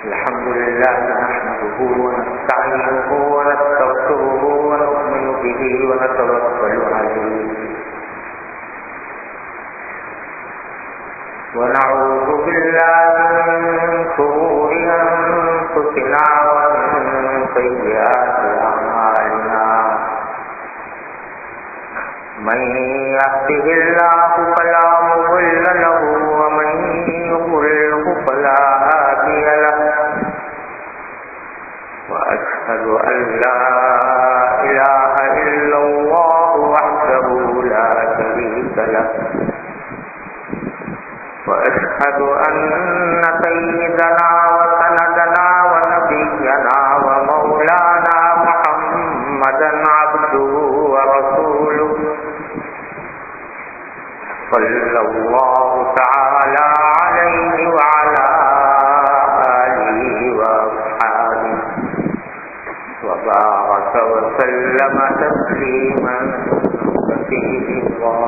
الحمد لله نحمده ونستعينه ونستغفره ونؤمن به ونتوكل عليه ونعوذ بالله من شرور أنفسنا ومن سيئات أعمالنا من يهده الله فلا مضل له ومن يضلله فلا هادي له وأشهد أن لا إله إلا الله وحده لا شريك له وأشهد أن سيدنا وسندنا ونبينا ومولانا محمدا عبده ورسوله صلى الله تعالى عليه وعلى آله وأصحابه وبارك وسلم تسليما كثيرا.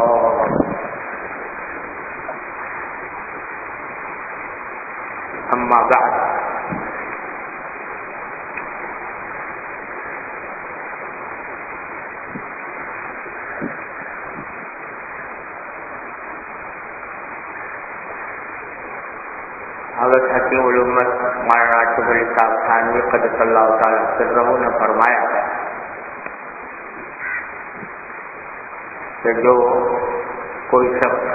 أما بعد حضرت حکیم الامت مولانا عاشق علی صاحب تھانوی قدس اللہ تعالیٰ سرہ نے فرمایا کہ جو کوئی شخص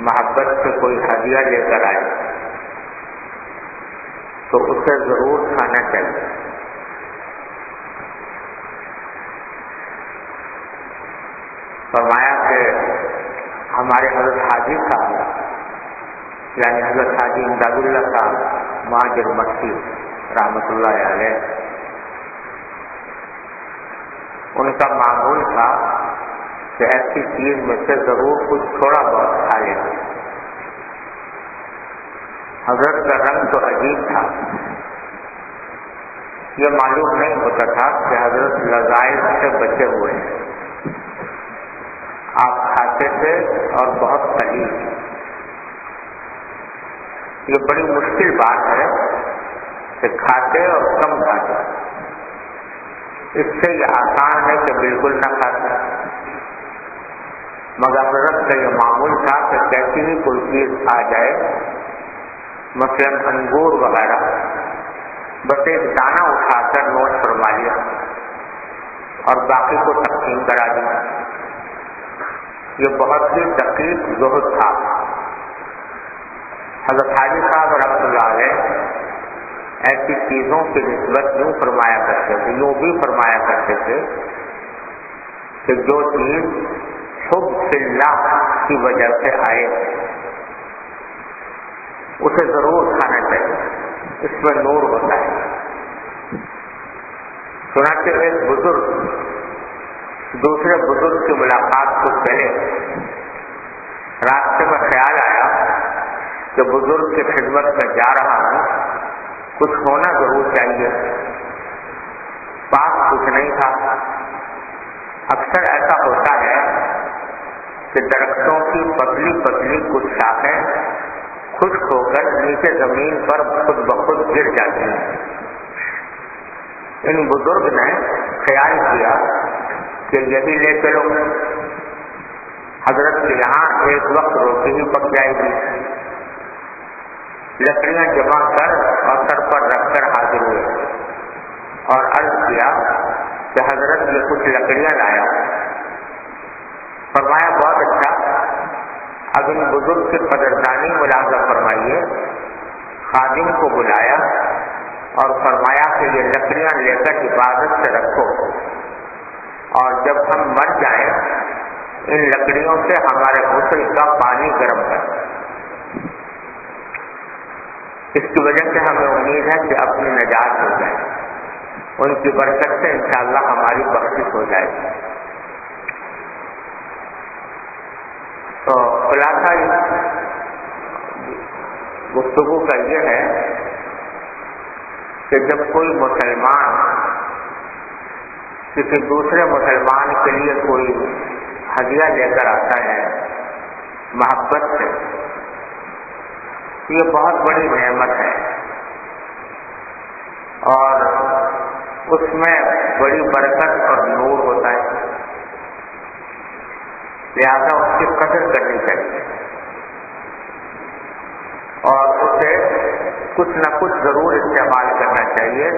محبت سے کوئی ہدیہ لے کر آئے تو اسے ضرور کھانا چاہیے. فرمایا کہ ہمارے حضرت حاجی صاحب یعنی حضرت حاجی امداد اللہ صاحب مہاجر مکی رحمۃ اللہ علیہ، ان کا معمول تھا کہ ایسی چیز میں سے ضرور کچھ تھوڑا بہت کھا لینا. حضرت کا رنگ تو عجیب تھا، یہ معلوم نہیں ہوتا تھا کہ حضرت لذائذ سے بچے ہوئے ہیں. آپ کھاتے تھے اور بہت قلیل. یہ بڑی مشکل بات ہے کہ کھاتے اور کم کھاتے. اس سے یہ آسان ہے کہ بالکل نہ کھاتے، مگر حضرت کا یہ معمول تھا کہ کیسی ہی کوئی چیز آ جائے، مثلاً انگور وغیرہ، بس ایک دانہ اٹھا کر نوش فرما لیا اور باقی کو تقسیم کرا دیا. یہ بہت ہی دقیق زہد تھا. حضرت حاجی صاحب رحمۃ اللہ علیہ ایسی چیزوں کی نسبت یوں فرمایا کرتے تھے، یوں بھی فرمایا کرتے تھے کہ جو چیز حب فی اللہ کی وجہ سے آئے اسے ضرور کھانا چاہیے، اس میں نور ہوتا ہے. چنانچہ ایک بزرگ دوسرے بزرگ کی ملاقات سے پہلے راستے میں خیال آیا کہ بزرگ کی خدمت میں جا رہا ہوں، کچھ ہونا ضرور چاہیے. پاس کچھ نہیں تھا. اکثر ایسا ہوتا ہے کہ درختوں کی پتلی پتلی کچھ شاخیں خشک ہو کر نیچے زمین پر خود بخود گر جاتی ہیں. ان بزرگ نے خیال کیا کہ یہی لے چلو، حضرت کے یہاں ایک وقت روٹی ہی پک جائے گی. لکڑیاں جمع کر اور سر پر رکھ کر حاضر ہوئے اور عرض کیا کہ حضرت یہ کچھ لکڑیاں لایا. فرمایا بہت اچھا، اب ان بزرگ کی قدردانی ملاحظہ فرمائیے. خادم کو بلایا اور فرمایا کہ یہ لکڑیاں لے کر حفاظت سے رکھو اور جب ہم مر جائیں ان لکڑیوں سے ہمارے غسل کا پانی گرم کر. اس کی وجہ سے ہمیں امید ہے کہ اپنی نجات ہو جائے، ان کی برکت سے انشاءاللہ ہماری بخشش ہو جائے. تو خلاصہ گفتگو کا یہ ہے کہ جب کوئی مسلمان کسی دوسرے مسلمان کے لیے کوئی ہدیہ لے کر آتا ہے محبت سے، یہ بہت بڑی نعمت ہے. اس میں بڑی برکت اور نور ہوتا ہے، لہذا اس کی قدر کرنی چاہیے اور اسے کچھ نہ کچھ ضرور استعمال کرنا چاہیے،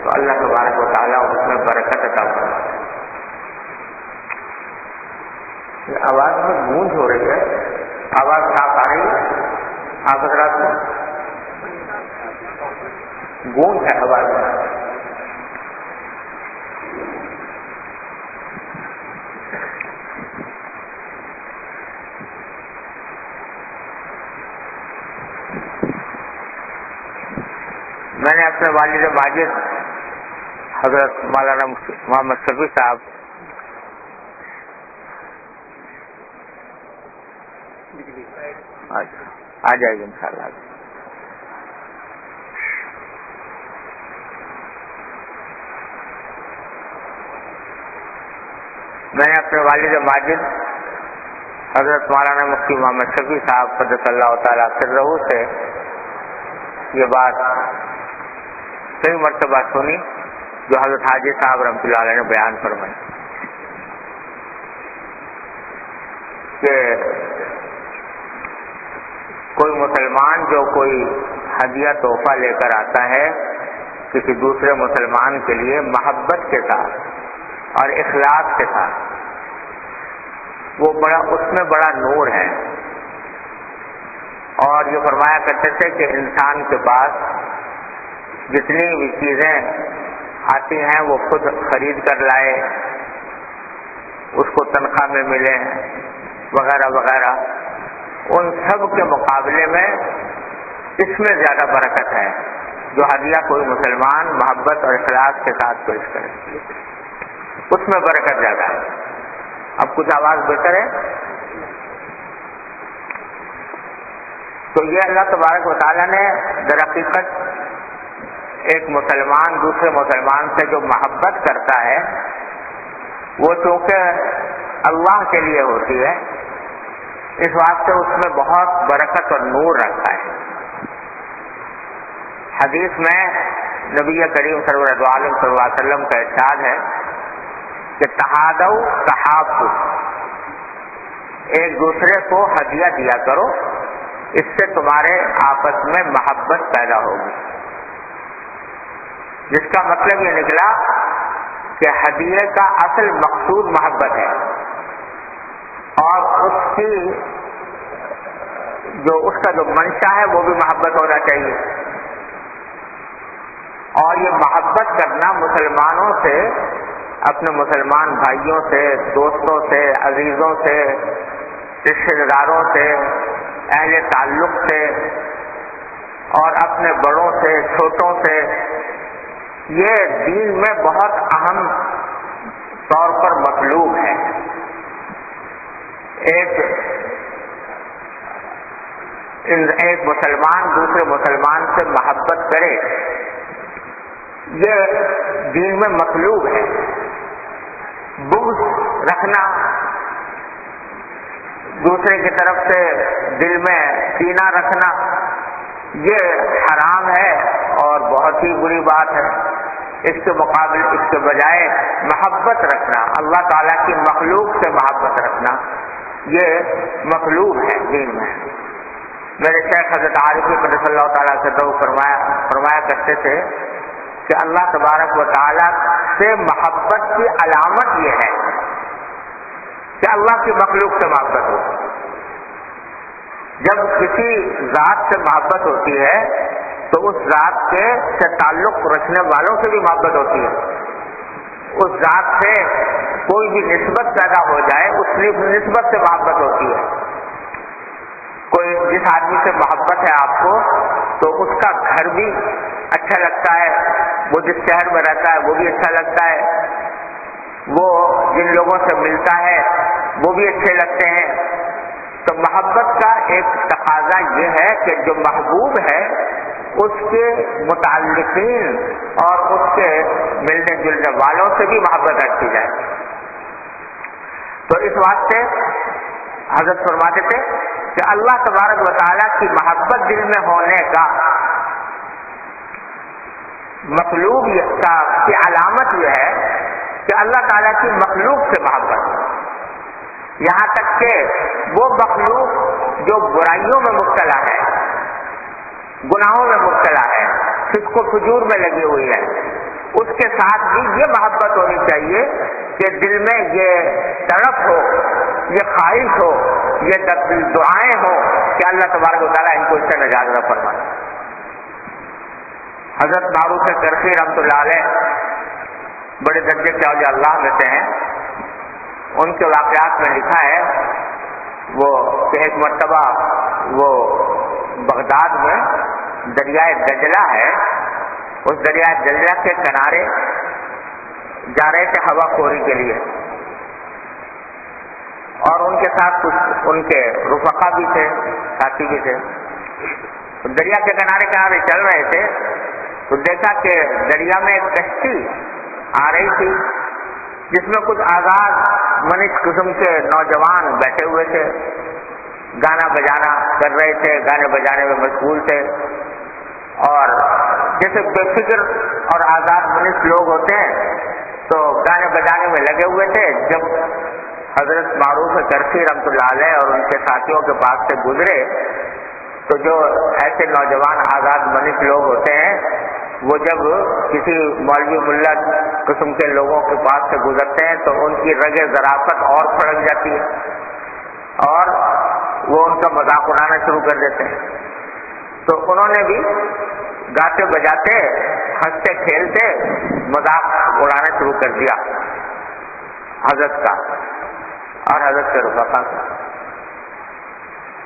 تو اللہ تبارک و تعالیٰ اس میں برکت عطا فرماتا ہے۔ آواز میں گونج ہو رہی ہے، آواز صاف آ رہی ہے آپ حضرات کو؟ گونج ہے آواز میں۔ میں نے اپنے والد ماجد حضرت مولانا محمد شفیع صاحب آ جائے گی انشاءاللہ۔ میں نے اپنے والد ماجد حضرت مولانا مفتی محمد شفیع صاحب قدس اللہ تعالیٰ سرہ سے یہ بات کئی مرتبہ سنی جو حضرت حاجی صاحب رحمۃ اللہ علیہ نے بیان فرمائی کہ کوئی مسلمان جو کوئی ہدیہ تحفہ لے کر آتا ہے کسی دوسرے مسلمان کے لیے محبت کے ساتھ اور اخلاص کے ساتھ، وہ اس میں بڑا نور ہے۔ اور یہ فرمایا کرتے تھے کہ انسان کے پاس جتنی بھی چیزیں آتی ہیں وہ خود خرید کر لائے، اس کو تنخواہ میں ملے وغیرہ وغیرہ، ان سب کے مقابلے میں اس میں زیادہ برکت ہے جو ہدیہ کوئی مسلمان محبت اور اخلاص کے ساتھ پیش کرے، اس میں برکت زیادہ ہے۔ اب کچھ آواز بہتر ہے؟ تو یہ اللہ تبارک و تعالیٰ نے در حقیقت ایک مسلمان دوسرے مسلمان سے جو محبت کرتا ہے وہ چونکہ اللہ کے لیے ہوتی ہے، اس واسطے اس میں بہت برکت اور نور رکھتا ہے۔ حدیث میں نبی کریم صلی اللہ علیہ وسلم کا ارشاد ہے کہ تحادو تحابو، ایک دوسرے کو ہدیہ دیا کرو، اس سے تمہارے آپس میں محبت پیدا ہوگی، جس کا مطلب یہ نکلا کہ ہدیے کا اصل مقصود محبت ہے اور اس کا جو منشا ہے وہ بھی محبت ہونا چاہیے۔ اور یہ محبت کرنا مسلمانوں سے، اپنے مسلمان بھائیوں سے، دوستوں سے، عزیزوں سے، رشتے داروں سے، اہل تعلق سے اور اپنے بڑوں سے چھوٹوں سے، یہ دین میں بہت اہم طور پر مطلوب ہے۔ ایک مسلمان دوسرے مسلمان سے محبت کرے، یہ دین میں مطلوب ہے۔ بغض رکھنا، دوسرے کی طرف سے دل میں کینہ رکھنا، یہ حرام ہے اور بہت ہی بری بات ہے۔ اس کے بجائے محبت رکھنا، اللہ تعالیٰ کی مخلوق سے محبت رکھنا، یہ مطلوب ہے دین میں۔ میرے شیخ حضرت عارفی قدس اللہ تعالیٰ سے فرمایا کرتے تھے کہ اللہ تبارک و تعالیٰ سے محبت کی علامت یہ ہے کہ اللہ کی مخلوق سے محبت ہو۔ جب کسی ذات سے محبت ہوتی ہے تو اس ذات سے تعلق رکھنے والوں سے بھی محبت ہوتی ہے۔ اس ذات سے کوئی بھی نسبت پیدا ہو جائے، اس نسبت سے محبت ہوتی ہے۔ کوئی جس آدمی سے محبت ہے آپ کو، تو اس کا گھر بھی اچھا لگتا ہے، وہ جس شہر میں رہتا ہے وہ بھی اچھا لگتا ہے، وہ جن لوگوں سے ملتا ہے وہ بھی اچھے لگتے ہیں۔ تو محبت کا ایک تقاضا یہ ہے کہ جو محبوب ہے اس کے متعلقین اور اس کے ملنے جلنے والوں سے بھی محبت رکھی جائے۔ تو اس واسطے حضرت فرماتے تھے کہ اللہ تبارک و تعالیٰ کی محبت دل میں ہونے کا مخلوق کی علامت یہ ہے کہ اللہ تعالیٰ کی مخلوق سے محبت، یہاں تک کہ وہ مخلوق جو برائیوں میں مبتلا ہے، گناہوں میں مبتلا ہے، فسق و فجور میں لگی ہوئی ہے، اس کے ساتھ بھی یہ محبت ہونی چاہیے کہ دل میں یہ تڑپ ہو، یہ خواہش ہو، یہ دعائیں ہوں کہ اللہ تبارک و تعالیٰ ان کو اس سے نجات نہ فرمائے۔ حضرت معروف کرخی رحمۃ اللہ علیہ بڑے درجے کے اولیاء اللہ میں سے ہیں، ان کے واقعات میں لکھا ہے وہ کہ ایک مرتبہ وہ بغداد میں دریائے دجلہ ہے، اس دریائے دجلہ کے کنارے جا رہے تھے ہوا خوری کے لیے، اور ان کے ساتھ کچھ ان کے رفقا بھی تھے، ساتھی بھی تھے۔ دریا کے کنارے چل رہے تھے تو دیکھا کہ دریا میں ایک کشتی آ رہی تھی جس میں کچھ آزاد منش قسم کے نوجوان بیٹھے ہوئے تھے، گانا بجانا کر رہے تھے، گانے بجانے میں مشغول تھے، اور جیسے بے فکر اور آزاد منش لوگ ہوتے ہیں تو گانے بجانے میں لگے ہوئے تھے۔ جب حضرت معروف کرخی رحمۃ اللہ علیہ اور ان کے ساتھیوں کے پاس سے گزرے تو جو ایسے نوجوان آزاد منش لوگ ہوتے ہیں وہ جب کسی مولوی ملا قسم کے لوگوں کے پاس سے گزرتے ہیں تو ان کی رگ ظرافت اور پھڑک جاتی ہے اور وہ ان کا مذاق اڑانا شروع کر دیتے ہیں۔ تو انہوں نے بھی گاتے بجاتے ہنستے کھیلتے مذاق اڑانا شروع کر دیا حضرت کا اور حضرت کے رفقا کا۔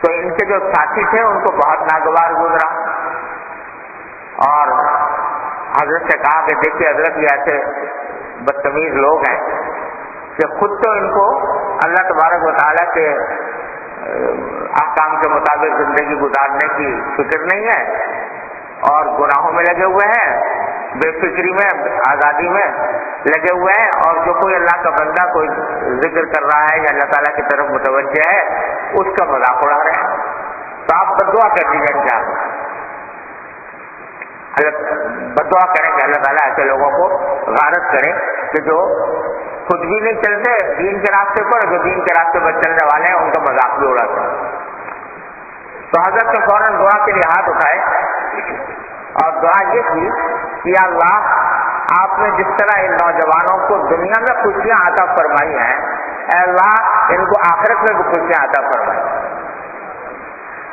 تو ان کے جو ساتھی تھے ان کو بہت ناگوار گزرا اور حضرت سے کہا کہ دیکھیے حضرت یہ ایسے بدتمیز لوگ ہیں کہ خود تو ان کو اللہ تبارک و تعالیٰ کے احکام کے مطابق زندگی گزارنے کی فکر نہیں ہے اور گناہوں میں لگے ہوئے ہیں، بے فکری میں، آزادی میں لگے ہوئے ہیں، اور جو کوئی اللہ کا بندہ کوئی ذکر کر رہا ہے یا اللہ تعالیٰ کی طرف متوجہ ہے اس کا مذاق اڑا رہے ہیں۔ تو آپ بدعا کر دیجیے کیا بدعا کریں کہ اللہ تعالیٰ ایسے لوگوں کو غارت کرے کہ جو خود بھی نہیں چلتے دین کے راستے پر، جو دین کے راستے پر چلنے والے ہیں ان کا مذاق بھی اڑاتے ہیں۔ تو حضرت نے فوراً دعا کے لیے ہاتھ اٹھائے اور دعا یہ تھی کہ یا اللہ آپ نے جس طرح ان نوجوانوں کو دنیا میں خوشیاں عطا فرمائی ہیں، اے اللہ ان کو آخرت میں بھی خوشیاں عطا فرمائی۔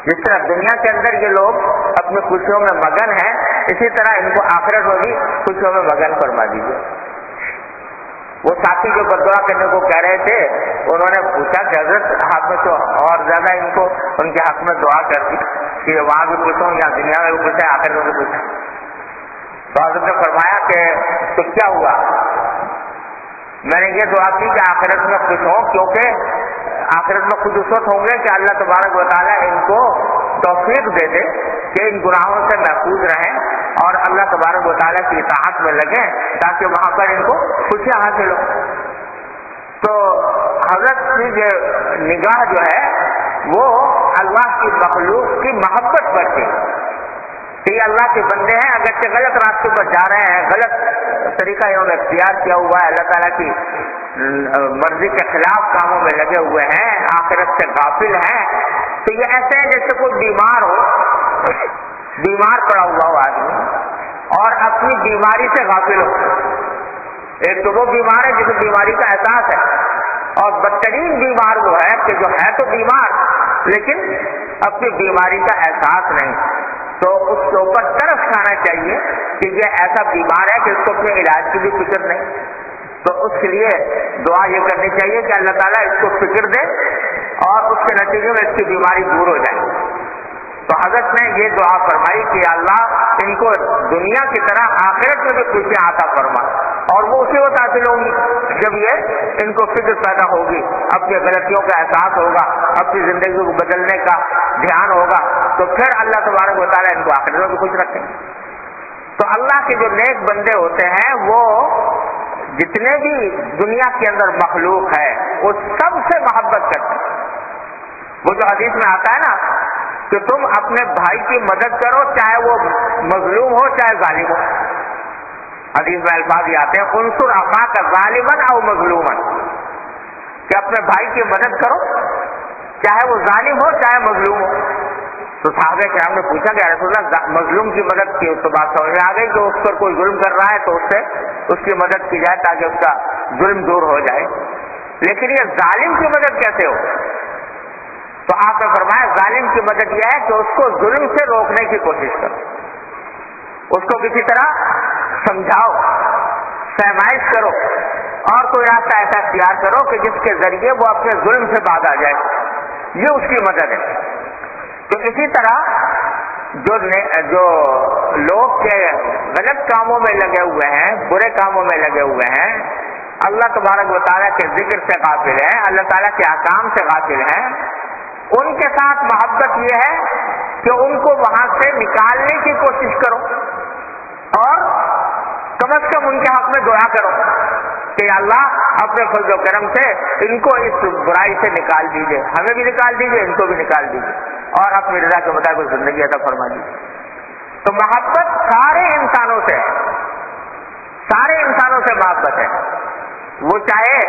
جس طرح دنیا کے اندر یہ لوگ اپنی خوشیوں میں مگن ہیں، اسی طرح ان کو آخرت میں بھی خوشیوں میں مگن فرما دیجیے۔ وہ ساتھی جو بدعا کرنے کو کہہ رہے تھے انہوں نے پوچھا کہ حضرت آپ نے تو اور زیادہ ان کو ان کے حق میں دعا کر دی کہ وہاں بھی خوش ہوں یا دنیا میں بھی خوش ہے، آخرت میں بھی خوش ہے۔ تو حضرت نے فرمایا کہ تو کیا ہوا؟ میں نے یہ دعا کی کہ آخرت میں خوش ہوں، کیونکہ آخرت میں خود اس وقت ہوں گے کہ اللہ تبارک و تعالیٰ ان کو توفیق دے دے کہ ان گناہوں سے محفوظ رہیں اور اللہ تبارک و تعالیٰ کی اطاعت میں لگیں تاکہ وہاں پر ان کو خوشیاں حاصل ہو۔ تو حضرت کی یہ نگاہ جو ہے وہ اللہ کی مخلوق کی محبت پر تھی کہ یہ اللہ کے بندے ہیں، اگرچہ غلط راستے پر جا رہے ہیں، غلط طریقہ انہوں نے اختیار کیا ہوا ہے، اللہ تعالیٰ کی مرضی کے خلاف کاموں میں لگے ہوئے ہیں، آخرت سے غافل ہیں، تو یہ ایسے ہیں جیسے کوئی بیمار ہو، بیمار پڑا ہوا ہو آدمی اور اپنی بیماری سے غافل ہو۔ ایک تو وہ بیمار ہے جسے بیماری کا احساس ہے، اور بدترین بیمار وہ ہے کہ جو ہے تو بیمار لیکن اپنی بیماری کا احساس نہیں۔ تو اس کے اوپر ترس کھانا چاہیے کہ یہ ایسا بیمار ہے کہ اس کو اپنے علاج کی بھی فکر نہیں، تو اس کے لیے دعا یہ کرنی چاہیے کہ اللہ تعالیٰ اس کو فکر دے اور اس کے نتیجے میں اس کی بیماری دور ہو جائے۔ تو حضرت نے یہ دعا فرمائی کہ اللہ ان کو دنیا کی طرح آخرت میں بھی خوشیاں عطا فرما، اور وہ اسی وقت حاصل ہوں گی جب یہ ان کو فکر پیدا ہوگی، اپنی غلطیوں کا احساس ہوگا، اپنی زندگی کو بدلنے کا دھیان ہوگا، تو پھر اللہ تبارک و تعالیٰ ان کو آخرت میں بھی خوش رکھیں گے۔ تو اللہ کے جو نیک بندے ہوتے ہیں وہ جتنے بھی دنیا کے اندر مخلوق ہے وہ سب سے محبت کرتے ہیں۔ وہ جو حدیث میں آتا ہے نا کہ تم اپنے بھائی کی مدد کرو چاہے وہ مظلوم ہو چاہے ظالم ہو، حدیث میں الفاظ یہ آتے ہیں انصر اخاک ظالما او مظلوما، کہ اپنے بھائی کی مدد کرو چاہے وہ ظالم ہو چاہے مظلوم ہو۔ تو صحابہ کرام نے پوچھا کہ رسول اللہ مظلوم کی مدد کی، اس تو بات سمجھ میں آ گئی کہ اس پر کوئی ظلم کر رہا ہے تو اس سے اس کی مدد کی جائے تاکہ اس کا ظلم دور ہو جائے، لیکن یہ ظالم کی مدد کیسے ہو؟ تو آپ نے فرمایا ظالم کی مدد یہ ہے کہ اس کو ظلم سے روکنے کی کوشش کرو، اس کو کسی طرح سمجھاؤ، فہمائش کرو، اور کوئی راستہ ایسا اختیار کرو کہ جس کے ذریعے وہ اپنے ظلم سے باز آ جائے، یہ اس کی مدد ہے۔ تو اسی طرح جو لوگ کے غلط کاموں میں لگے ہوئے ہیں، برے کاموں میں لگے ہوئے ہیں، اللہ تبارک و تعالیٰ کے ذکر سے غافل ہیں، اللہ تعالیٰ کے احکام سے غافل ہیں، ان کے ساتھ محبت یہ ہے کہ ان کو وہاں سے نکالنے کی کوشش کرو اور کم از کم ان کے حق میں دعا کرو کہ اللہ اپنے فضل و کرم سے ان کو اس برائی سے نکال دیجیے، ہمیں بھی نکال دیجیے، ان کو بھی نکال دیجیے، اور اپنی رضا کے مطابق زندگی عطا فرما دیجیے۔ تو محبت سارے انسانوں سے محبت ہے، وہ چاہے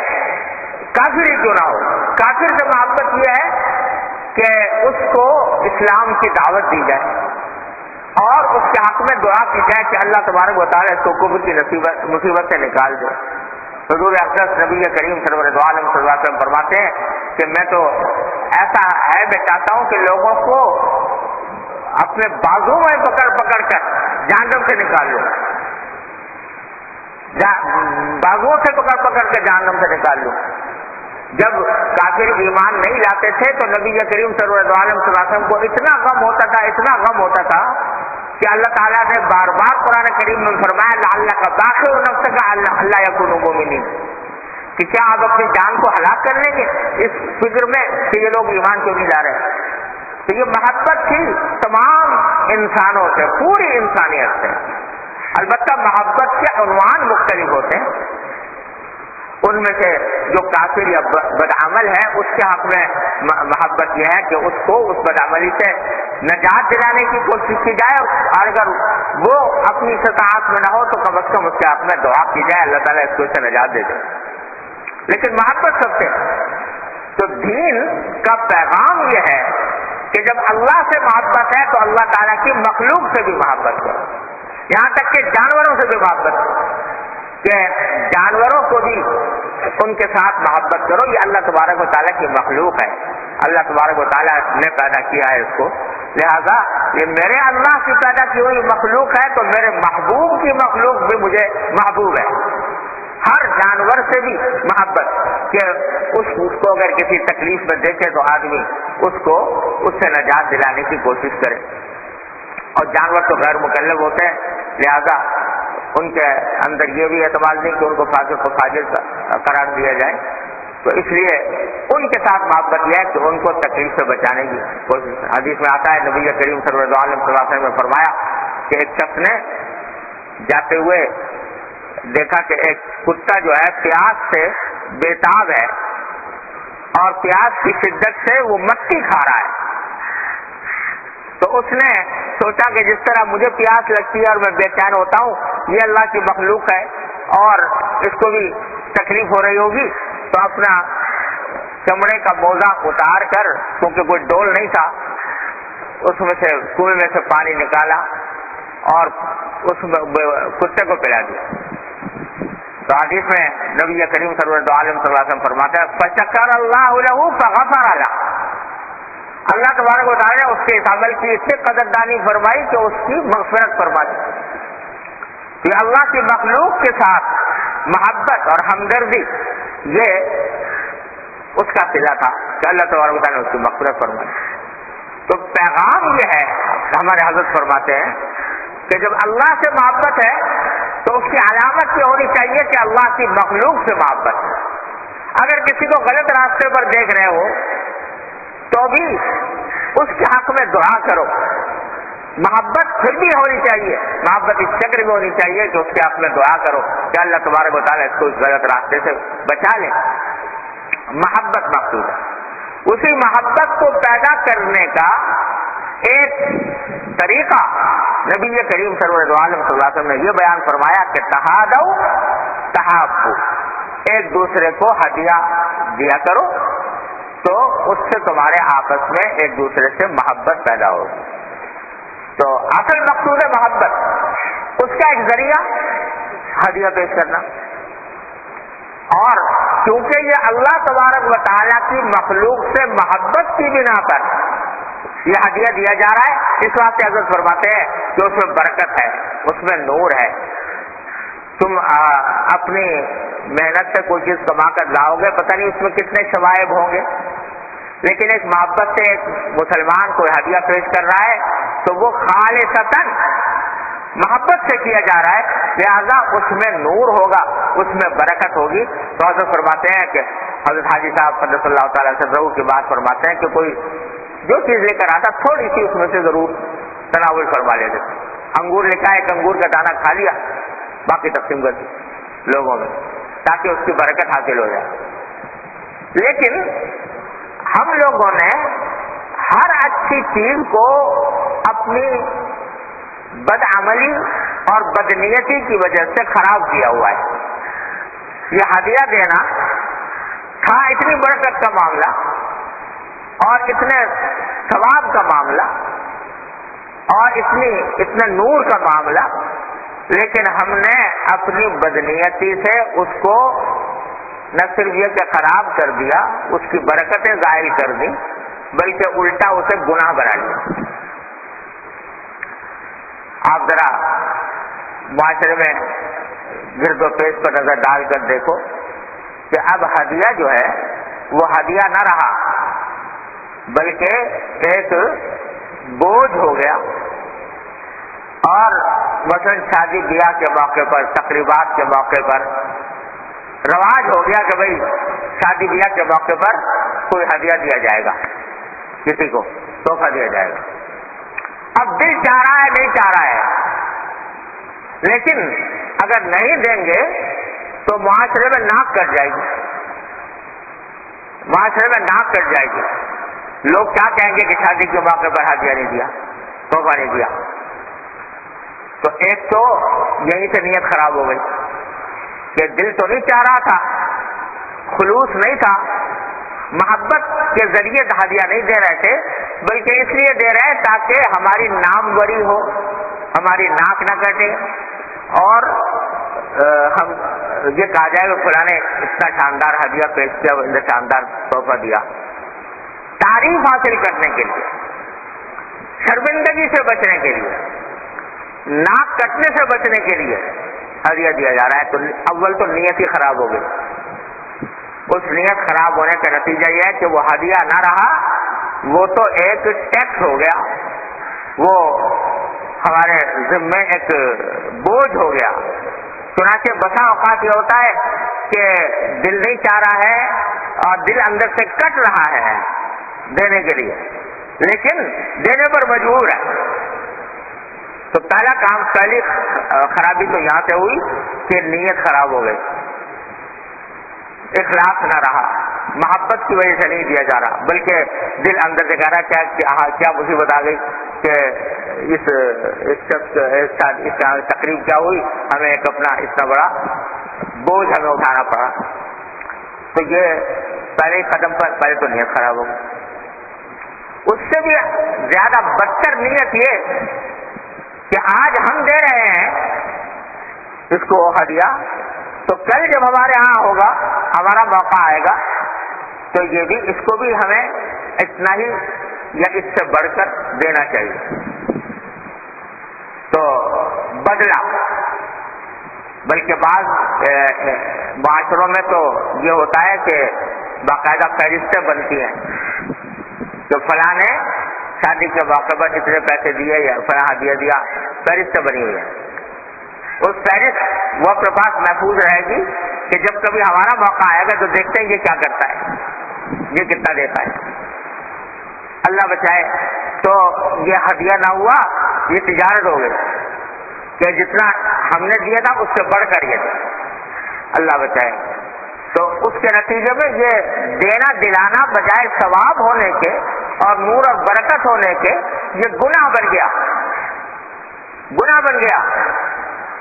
کافر ہی کیوں نہ ہو۔ کافر سے محبت یہ ہے کہ اس کو اسلام کی دعوت دی جائے اور اس کے حق میں دعا کی جائے کہ اللہ تبارک و تعالیٰ اس کو کفر کی مصیبت سے نکال دے۔ حضور اقدس نبی کریم سرور دو عالم صلی اللہ علیہ وسلم فرماتے ہیں کہ میں تو ایسا ہے میں چاہتا ہوں کہ لوگوں کو اپنے بازو میں پکڑ پکڑ کر جہنم سے نکال لوں، بازوؤں سے پکڑ پکڑ کر جہنم سے نکال لوں۔ جب کافر ایمان نہیں لاتے تھے تو نبی کریم سرور دو عالم صلی اللہ علیہ وسلم کو اتنا غم ہوتا تھا کہ اللہ تعالیٰ نے بار بار قرآن کریم میں فرمایا لعلک باخع نفسک الا یکونوا مؤمنین، کہ کیا آپ اپنی جان کو ہلاک کر لیں گے اس فکر میں کہ یہ لوگ ایمان کیوں نہیں لا رہے۔ تو یہ محبت تھی تمام انسانوں سے، پوری انسانیت سے۔ البتہ محبت کے عنوان مختلف ہوتے ہیں، ان میں سے جو کافر یا بدعمل ہے اس کے حق میں محبت یہ ہے کہ اس کو اس بدعملی سے نجات دلانے کی کوشش کی جائے، اور اگر وہ اپنی استطاعت میں نہ ہو تو کم از کم اس کے حق میں دعا کی جائے اللہ تعالیٰ اس کو اسے نجات دے دے۔ لیکن محبت سب سے، تو دین کا پیغام یہ ہے کہ جب اللہ سے محبت ہے تو اللہ تعالیٰ کی مخلوق سے بھی محبت کرو، یہاں تک کہ جانوروں سے بھی محبت کرو، کہ جانوروں کو بھی ان کے ساتھ محبت کرو۔ یہ اللہ تبارک و تعالیٰ کی مخلوق ہے، اللہ تبارک و تعالیٰ نے پیدا کیا ہے اس کو، لہذا یہ میرے اللہ کی پیدا کی ہوئی مخلوق ہے تو میرے محبوب کی مخلوق بھی مجھے محبوب ہے۔ ہر جانور سے بھی محبت کہ اس کو اگر کسی تکلیف میں دیکھے تو آدمی اس سے نجات دلانے کی کوشش کرے، اور جانور تو غیر مکلف ہوتے ہیں، لہذا ان کے اندر یہ بھی اعتماد نہیں کہ ان کو فاسق و فاجر قرار دیا جائے، تو اس لیے ان کے ساتھ محبت یہ ہے کہ ان کو تکلیف سے بچانے کی کوشش۔ حدیث میں آتا ہے نبی کریم صلی اللہ علیہ وسلم نے فرمایا کہ ایک شخص نے جاتے ہوئے دیکھا کہ ایک کتا جو ہے پیاس سے بےتاب ہے اور پیاس کی شدت سے وہ مٹی کھا رہا ہے، تو اس نے سوچا کہ جس طرح مجھے پیاس لگتی ہے اور میں بے چین ہوتا ہوں، یہ اللہ کی مخلوق ہے اور اس کو بھی تکلیف ہو رہی ہوگی، تو اپنا چمڑے کا موزہ اتار کر، کیونکہ کوئی ڈول نہیں تھا، اس میں سے کنویں میں سے پانی نکالا اور اس کتے کو پلا دیا۔ تو حدیث میں نبی کریم صلی اللہ علیہ وسلم فرماتا ہے فشکر اللہ لہ فغفر لہ، اللہ تبارک و تعالیٰ نے اس کے اس عمل کی اتنی قدردانی فرمائی کہ اس کی مغفرت فرما دی۔ کہ اللہ کی مخلوق کے ساتھ محبت اور ہمدردی یہ اس کا صلہ تھا کہ اللہ تبارک و تعالیٰ نے اس کی مغفرت فرمائی۔ تو پیغام یہ ہے، ہمارے حضرت فرماتے ہیں کہ جب اللہ سے محبت ہے تو اس کی علامت یہ ہونی چاہیے کہ اللہ کی مخلوق سے محبت ہے۔ اگر کسی کو غلط راستے پر دیکھ رہے ہو تو بھی اس کے حق میں دعا کرو، محبت پھر بھی ہونی چاہیے، محبت اس شکل میں ہونی چاہیے کہ اس کے حق میں دعا کرو کہ اللہ تبارک و تعالیٰ اس کو اس غلط راستے سے بچا لے۔ محبت مقصود ہے، اسی محبت کو پیدا کرنے کا ایک طریقہ نبی کریم سرور دو عالم صلی اللہ علیہ وسلم نے یہ بیان فرمایا کہ تہادو تحابو، ایک دوسرے کو ہدیہ دیا کرو تو اس سے تمہارے آپس میں ایک دوسرے سے محبت پیدا ہوگی۔ تو اصل مقصود ہے محبت، اس کا ایک ذریعہ ہدیہ پیش کرنا، اور کیونکہ یہ اللہ تبارک و تعالیٰ کی مخلوق سے محبت کی بنا پر یہ ہدیہ دیا جا رہا ہے، اس واسطے حضرت فرماتے ہیں کہ اس میں برکت ہے، اس میں نور ہے۔ تم اپنی محنت سے کوئی چیز کما کر لاؤ گے، پتہ نہیں اس میں کتنے شوائب ہوں گے، لیکن ایک محبت سے ایک مسلمان کو ہدیہ پیش کر رہا ہے تو وہ خالصتاً محبت سے کیا جا رہا ہے، لہذا اس میں نور ہوگا، اس میں برکت ہوگی۔ تو حضرت فرماتے ہیں کہ حضرت حاجی صاحب قدس اللہ تعالیٰ سے ضرور کی بات فرماتے ہیں کہ کوئی جو چیز لے کر آتا تھوڑی سی اس میں سے ضرور تناول فرما لیتے۔ انگور لے کر ایک انگور کا دانہ کھا لیا، باقی تقسیم کر دی لوگوں میں تاکہ اس کی برکت حاصل ہو جائے۔ لیکن ہم لوگوں نے ہر اچھی چیز کو اپنی بدعملی اور بدنیتی کی وجہ سے خراب کیا ہوا ہے۔ یہ ہدیہ دینا تھا اتنی برکت کا معاملہ اور اتنے ثواب کا معاملہ اور اتنے نور کا معاملہ، لیکن ہم نے اپنی بدنیتی سے اس کو نہ صرف یہ کہ خراب کر دیا، اس کی برکتیں ظاہر کر دی، بلکہ الٹا اسے گناہ بنا لیا۔ آپ ذرا معاشرے میں گرد و پیش پر نظر ڈال کر دیکھو کہ اب ہدیہ جو ہے وہ ہدیہ نہ رہا بلکہ ایک بوجھ ہو گیا، اور مثلاً شادی بیاہ کے موقع پر، تقریبات کے موقع پر رواج ہو گیا کہ بھئی شادی بیاہ کے موقع پر کوئی ہدیہ دیا جائے گا، کسی کو تحفہ دیا جائے گا۔ اب دل چاہ رہا ہے نہیں چاہ رہا ہے، لیکن اگر نہیں دیں گے تو معاشرے میں ناک کٹ جائے گی، معاشرے میں ناک کٹ جائے گی۔ لوگ کیا کہیں گے کہ شادی کے موقع پر ہدیہ نہیں دیا، تحفہ نہیں دیا۔ تو ایک تو یہیں سے نیت خراب ہو گئی کہ دل تو نہیں چاہ رہا تھا، خلوص نہیں تھا، محبت کے ذریعے ہدیہ نہیں دے رہے تھے، بلکہ اس لیے دے رہے ہیں تاکہ ہماری ناموری ہو، ہماری ناک نہ کٹے، اور ہم یہ کہا جائے کہ فلاں نے اتنا شاندار ہدیہ پیش کیا، اتنا شاندار تحفہ دیا۔ تعریف حاصل کرنے کے لیے، شرمندگی سے بچنے کے لیے، ناک کٹنے سے بچنے کے لیے ہدیہ دیا جا رہا ہے۔ تو اول تو نیت ہی خراب ہو گئی۔ اس نیت خراب ہونے کا نتیجہ یہ ہے کہ وہ ہدیہ نہ رہا، وہ تو ایک ٹیکس ہو گیا، وہ ہمارے ذمے ایک بوجھ ہو گیا۔ چنانچہ بسا اوقات یہ ہوتا ہے کہ دل نہیں چاہ رہا ہے اور دل اندر سے کٹ رہا ہے دینے کے لیے، لیکن دینے پر مجبور ہے۔ تو پہلا کام، پہلی خرابی تو یہاں سے ہوئی کہ نیت خراب ہو گئی، اخلاص نہ رہا، محبت کی وجہ سے نہیں دیا جا رہا، بلکہ دل اندر سے کہہ رہا کیا مصیبت آ گئی کہ اس تقریب کیا ہوئی، ہمیں ایک اپنا اتنا بڑا بوجھ ہمیں اٹھانا پڑا۔ تو یہ پہلے قدم پر پہلے تو نیت خراب ہو گئی۔ اس سے بھی زیادہ بدتر نیت یہ کہ آج ہم دے رہے ہیں اس کو ہدیہ، تو کل جب ہمارے ہاں ہوگا، ہمارا موقع آئے گا، تو یہ بھی اس کو بھی ہمیں اتنا ہی یا اس سے بڑھ کر دینا چاہیے۔ تو بدلہ، بلکہ بعض معاشروں میں تو یہ ہوتا ہے کہ باقاعدہ فہرستیں بنتی ہیں کہ فلاں نے شادی کے موقع پر اتنے پیسے دیے یا فلاں ہدیہ دیا، فہرستیں بنی ہوئی ہیں۔ اس فہرست وہ اپنے پاس محفوظ رہے گی کہ جب کبھی ہمارا موقع آئے گا تو دیکھتے ہیں یہ کیا کرتا ہے، یہ کتنا دیتا ہے۔ اللہ بچائے تو یہ ہدیہ نہ ہوا، یہ تجارت ہو گئی کہ جتنا ہم نے دیا تھا اس سے بڑھ کر یہ دیا، اللہ بچائے۔ تو اس کے نتیجے میں یہ دینا دلانا بجائے ثواب ہونے کے اور نور اور برکت ہونے کے، یہ گناہ بن گیا، گناہ بن گیا۔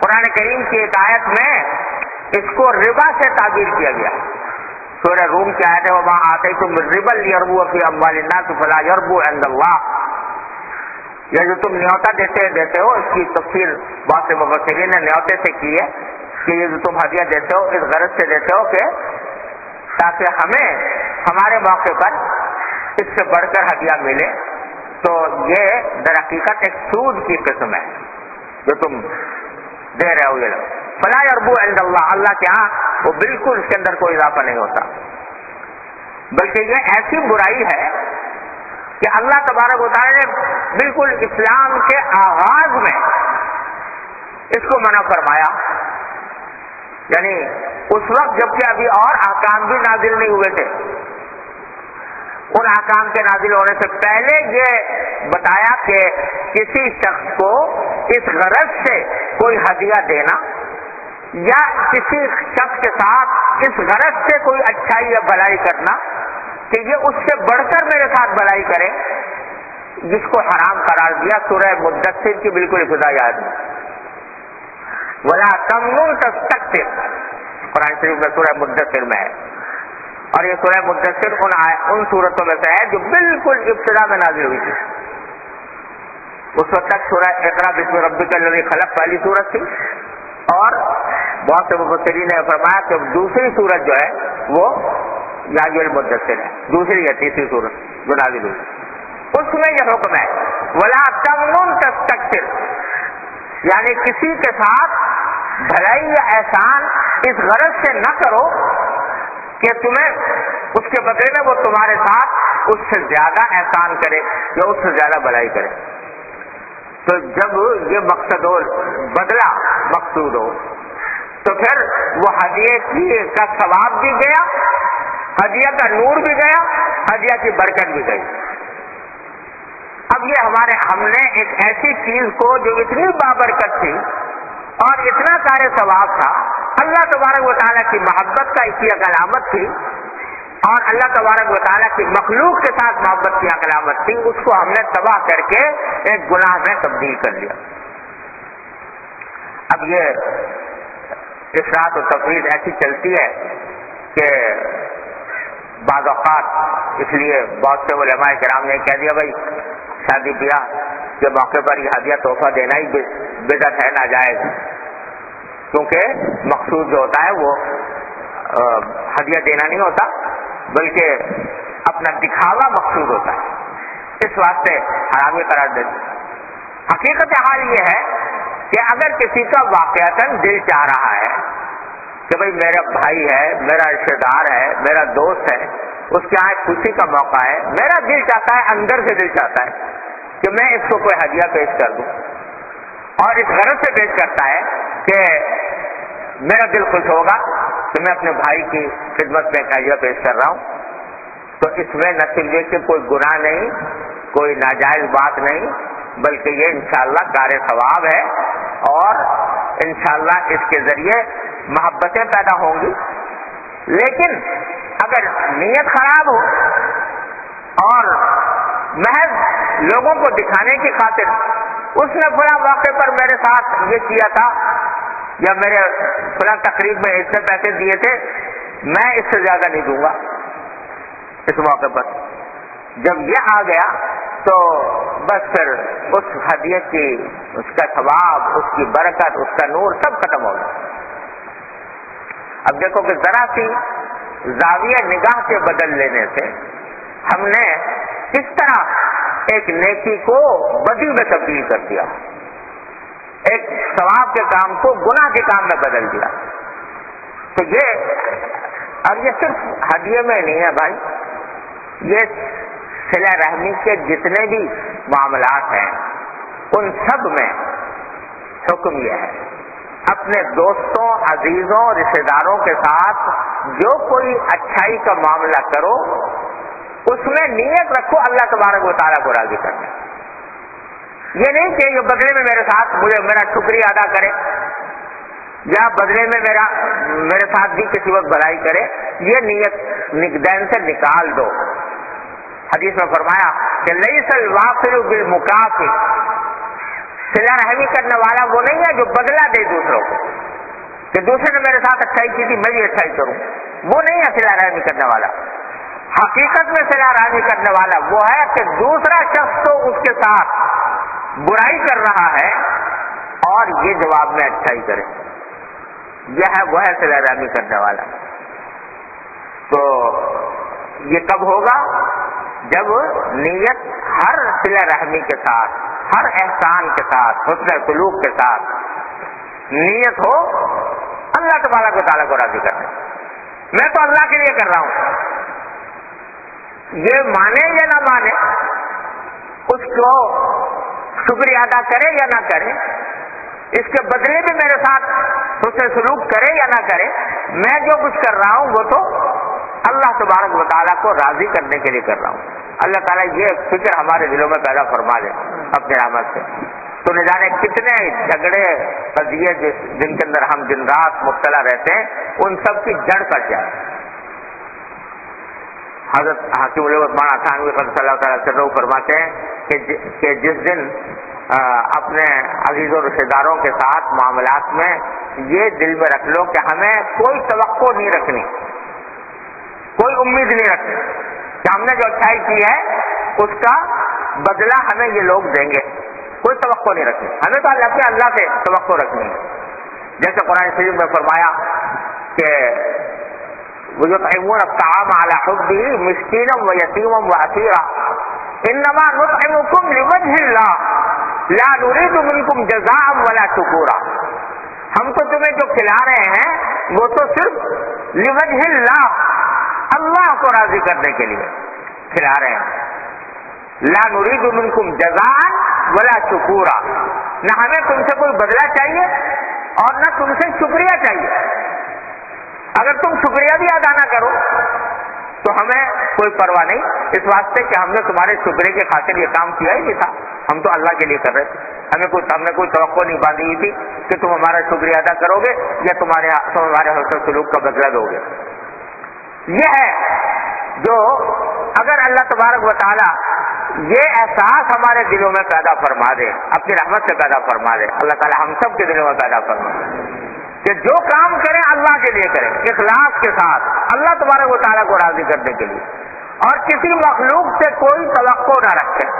قرآن کریم کی ایک آیت میں اس کو ربا سے تعبیر کیا گیا۔ سورہ روم کی آیت ہے وَمَا آتَيْتُم مِّن رِّبًا لِّيَرْبُوَ فِي أَمْوَالِ النَّاسِ فَلَا يَرْبُو عِندَ اللَّهِ، یہ جو تم نیوتا دیتے ہو، اس کی تفسیر بہت سے مفسرین نے نیوتے سے کی ہے کہ یہ جو تم ہدیہ دیتے ہو اس غرض سے دیتے ہو کہ تاکہ ہمیں ہمارے موقع پر اس سے بڑھ کر ہدیہ ملے، تو یہ در حقیقت ایک سود کی قسم ہے جو تم دے رہے ہو۔ یہ فلا یربو عند اللہ، اللہ کے ہاں وہ بالکل اس کے اندر کوئی اضافہ نہیں ہوتا، بلکہ یہ ایسی برائی ہے کہ اللہ تبارک و تعالی نے بالکل اسلام کے آغاز میں اس کو منع فرمایا، یعنی اس وقت جبکہ ابھی اور احکام بھی نازل نہیں ہوئے تھے، ان احکام کے نازل ہونے سے پہلے یہ بتایا کہ کسی شخص کو اس غرض سے کوئی ہدیہ دینا یا کسی شخص کے ساتھ اس غرض سے کوئی اچھائی یا بھلائی کرنا کہ یہ اس سے بڑھ کر میرے ساتھ بھلائی کرے، جس کو حرام قرار دیا سورہ مدثر کی بالکل ابتدائی آیت میں، وَلَا تَمْنُن تَسْتَكْثِرْ، قرآن شریف میں سورہ مدثر میں ہے، اور یہ سورہ مدثر ان صورتوں میں سے ہے جو بالکل ابتدا میں نازل ہوئی تھی۔ اس وقت تک سورہ اقرا بسم ربک الذی خلق پہلی سورت تھی، اور بہت سے مفسرین نے فرمایا کہ دوسری سورت جو ہے وہ یا المدثر ہے، دوسری یا تیسری سورت جو نازل ہوئی، اس میں یہ حکم ہے ولا تمنن تستکثر، یعنی کسی کے ساتھ بھلائی یا احسان اس غرض سے نہ کرو کہ تمہیں اس کے بدلے میں وہ تمہارے ساتھ اس سے زیادہ احسان کرے یا اس سے زیادہ بھلائی کرے۔ تو جب یہ مقصد ہو، بدلہ مقصود ہو، تو پھر وہ ہدیے کا ثواب بھی گیا، ہدیہ کا نور بھی گیا، ہدیہ کی برکت بھی گئی۔ اب یہ ہم نے ایک ایسی چیز کو جو اتنی بابرکت تھی اور اتنا کار ثواب تھا، اللہ تبارک و تعالیٰ کی محبت کا اس کی ایک علامت تھی، اور اللہ تبارک و تعالیٰ کی مخلوق کے ساتھ محبت کی ایک علامت تھی، اس کو ہم نے تباہ کر کے ایک گناہ میں تبدیل کر لیا۔ اب یہ افراط و تفریط ایسی چلتی ہے کہ بعض اوقات اس لیے بہت سے علماء کرام نے کہہ دیا بھائی شادی بیاہ کے موقع پر یہ ہدیہ تحفہ دینا ہی بدعت ہے، ناجائز، کیونکہ مقصود جو ہوتا ہے وہ ہدیہ دینا نہیں ہوتا بلکہ اپنا دکھاوا مقصود ہوتا ہے، اس واسطے حرامی قرار دیتے۔ حقیقت حال یہ ہے کہ اگر کسی کا واقعتاً دل چاہ رہا ہے کہ بھائی میرا بھائی ہے، میرا رشتے دار ہے، میرا دوست ہے، اس کے یہاں خوشی کا موقع ہے، میرا دل چاہتا ہے، اندر سے دل چاہتا ہے کہ میں اس کو کوئی ہدیہ پیش کر دوں، اور اس غرض سے پیش کرتا ہے کہ میرا دل خوش ہوگا کہ میں اپنے بھائی کی خدمت میں ایک ہدیہ پیش کر رہا ہوں، تو اس میں نہ صرف یہ کہ کوئی گناہ نہیں، کوئی ناجائز بات نہیں، بلکہ یہ انشاءاللہ کار ثواب ہے، اور انشاءاللہ اس کے ذریعے محبتیں پیدا ہوں گی۔ لیکن اگر نیت خراب ہو اور محض لوگوں کو دکھانے کی خاطر اس نے فلاں موقع پر میرے ساتھ یہ کیا تھا یا میرے فلاں تقریب میں اتنے پیسے دیے تھے، میں اس سے زیادہ نہیں دوں گا اس موقع پر، جب یہ آ گیا تو بس پھر اس ہدیے کی، اس کا ثواب، اس کی برکت، اس کا نور سب ختم ہو گیا۔ اب دیکھو کہ ذرا سی زاویہ نگاہ کے بدل لینے سے ہم نے کس طرح ایک نیکی کو بدی میں تبدیل کر دیا، ایک ثواب کے کام کو گناہ کے کام میں بدل دیا۔ تو یہ صرف ہدیے میں نہیں ہے بھائی، یہ صلہ رحمی کے جتنے بھی معاملات ہیں ان سب میں حکم یہ ہے، اپنے دوستوں، عزیزوں، رشتے داروں کے ساتھ جو کوئی اچھائی کا معاملہ کرو اس میں نیت رکھو اللہ تبارک و تعالیٰ کو راضی کرنا۔ یہ نہیں کہ یہ بدلے میں میرے ساتھ میرا شکریہ ادا کرے یا بدلے میں میرے ساتھ بھی کسی وقت بھلائی کرے، یہ نیت ذہن سے نکال دو۔ حدیث میں فرمایا کہ لیس الواصل بالمکافئ، صلہ رحمی کرنے والا وہ نہیں ہے جو بدلہ دے دوسروں کو، کہ دوسرے نے میرے ساتھ اچھائی کی تھی میں بھی اچھائی کروں، وہ نہیں ہے صلہ رحمی کرنے والا۔ حقیقت میں صلہ رحمی کرنے والا وہ ہے کہ دوسرا شخص تو اس کے ساتھ برائی کر رہا ہے اور یہ جواب میں اچھائی کرے، وہ ہے صلہ رحمی کرنے والا۔ تو یہ کب ہوگا؟ جب نیت ہر صلہ رحمی کے ساتھ، ہر احسان کے ساتھ، حسن سلوک کے ساتھ نیت ہو اللہ تبارک و تعالیٰ کو راضی کرنے، میں تو اللہ کے لیے کر رہا ہوں، یہ مانے یا نہ مانے، اس کو شکریہ ادا کرے یا نہ کرے، اس کے بدلے میں میرے ساتھ حسن سلوک کرے یا نہ کرے، میں جو کچھ کر رہا ہوں وہ تو اللہ تبارک و تعالیٰ کو راضی کرنے کے لیے کر رہا ہوں۔ اللہ تعالیٰ یہ فکر ہمارے دلوں میں پیدا فرما دے اپنے رحمت سے، تو نہ جانے کتنے جھگڑے قضیے جن کے اندر ہم دن رات مبتلا رہتے ہیں ان سب کی جڑ کٹ جائے۔ حضرت حاکم العثمان تھانوی رضی اللہ تعالیٰ عنہ فرماتے ہیں کہ جس دن اپنے عزیز و رشتہ داروں کے ساتھ معاملات میں یہ دل میں رکھ لو کہ ہمیں کوئی توقع نہیں رکھنی، کوئی امید نہیں رکھنی کہ ہم نے جو اچھائی کی ہے اس کا بدلہ ہمیں یہ لوگ دیں گے، کوئی توقع نہیں رکھنی، ہمیں تو اللہ سے توقع رکھنی ہے۔ جیسے قرآن شریف میں فرمایا کہ وَيُطْعِمُونَ الطَّعَامَ عَلَى حُبِّهِ مِسْكِينًا وَيَتِيمًا وَأَسِيرًا إِنَّمَا نُطْعِمُكُمْ لِوَجْهِ اللَّهِ لَا نُرِيدُ مِنكُمْ جَزَاءً وَلَا شُكُورًا، ہم تو تمہیں جو کھلا رہے ہیں وہ تو صرف لِوَجْهِ اللَّهِ، اللہ کو راضی کرنے کے لیے کھلا رہے ہیں۔ لا نريد منكم جزاء ولا شکورا، نہ ہمیں تم سے کوئی بدلہ چاہیے اور نہ تم سے شکریہ چاہیے، اگر تم شکریہ بھی ادا نہ کرو تو ہمیں کوئی پرواہ نہیں، اس واسطے کہ ہم نے تمہارے شکریہ کے خاطر یہ کام کیا ہی نہیں تھا، ہم تو اللہ کے لیے کر رہے تھے، ہم نے کوئی توقع نہیں باندھی ہوئی تھی کہ تم ہمارا شکریہ ادا کرو گے یا تم ہمارے حسن سلوک کا بدلہ دو گے۔ یہ ہے جو اگر اللہ تبارک و تعالی یہ احساس ہمارے دلوں میں پیدا فرما دے، اپنی رحمت سے پیدا فرما دے، اللہ تعالی ہم سب کے دلوں میں پیدا فرما دے کہ جو کام کریں اللہ کے لیے کریں، اخلاص کے ساتھ، اللہ تبارک و تعالیٰ کو راضی کرنے کے لیے، اور کسی مخلوق سے کوئی توقع نہ رکھیں۔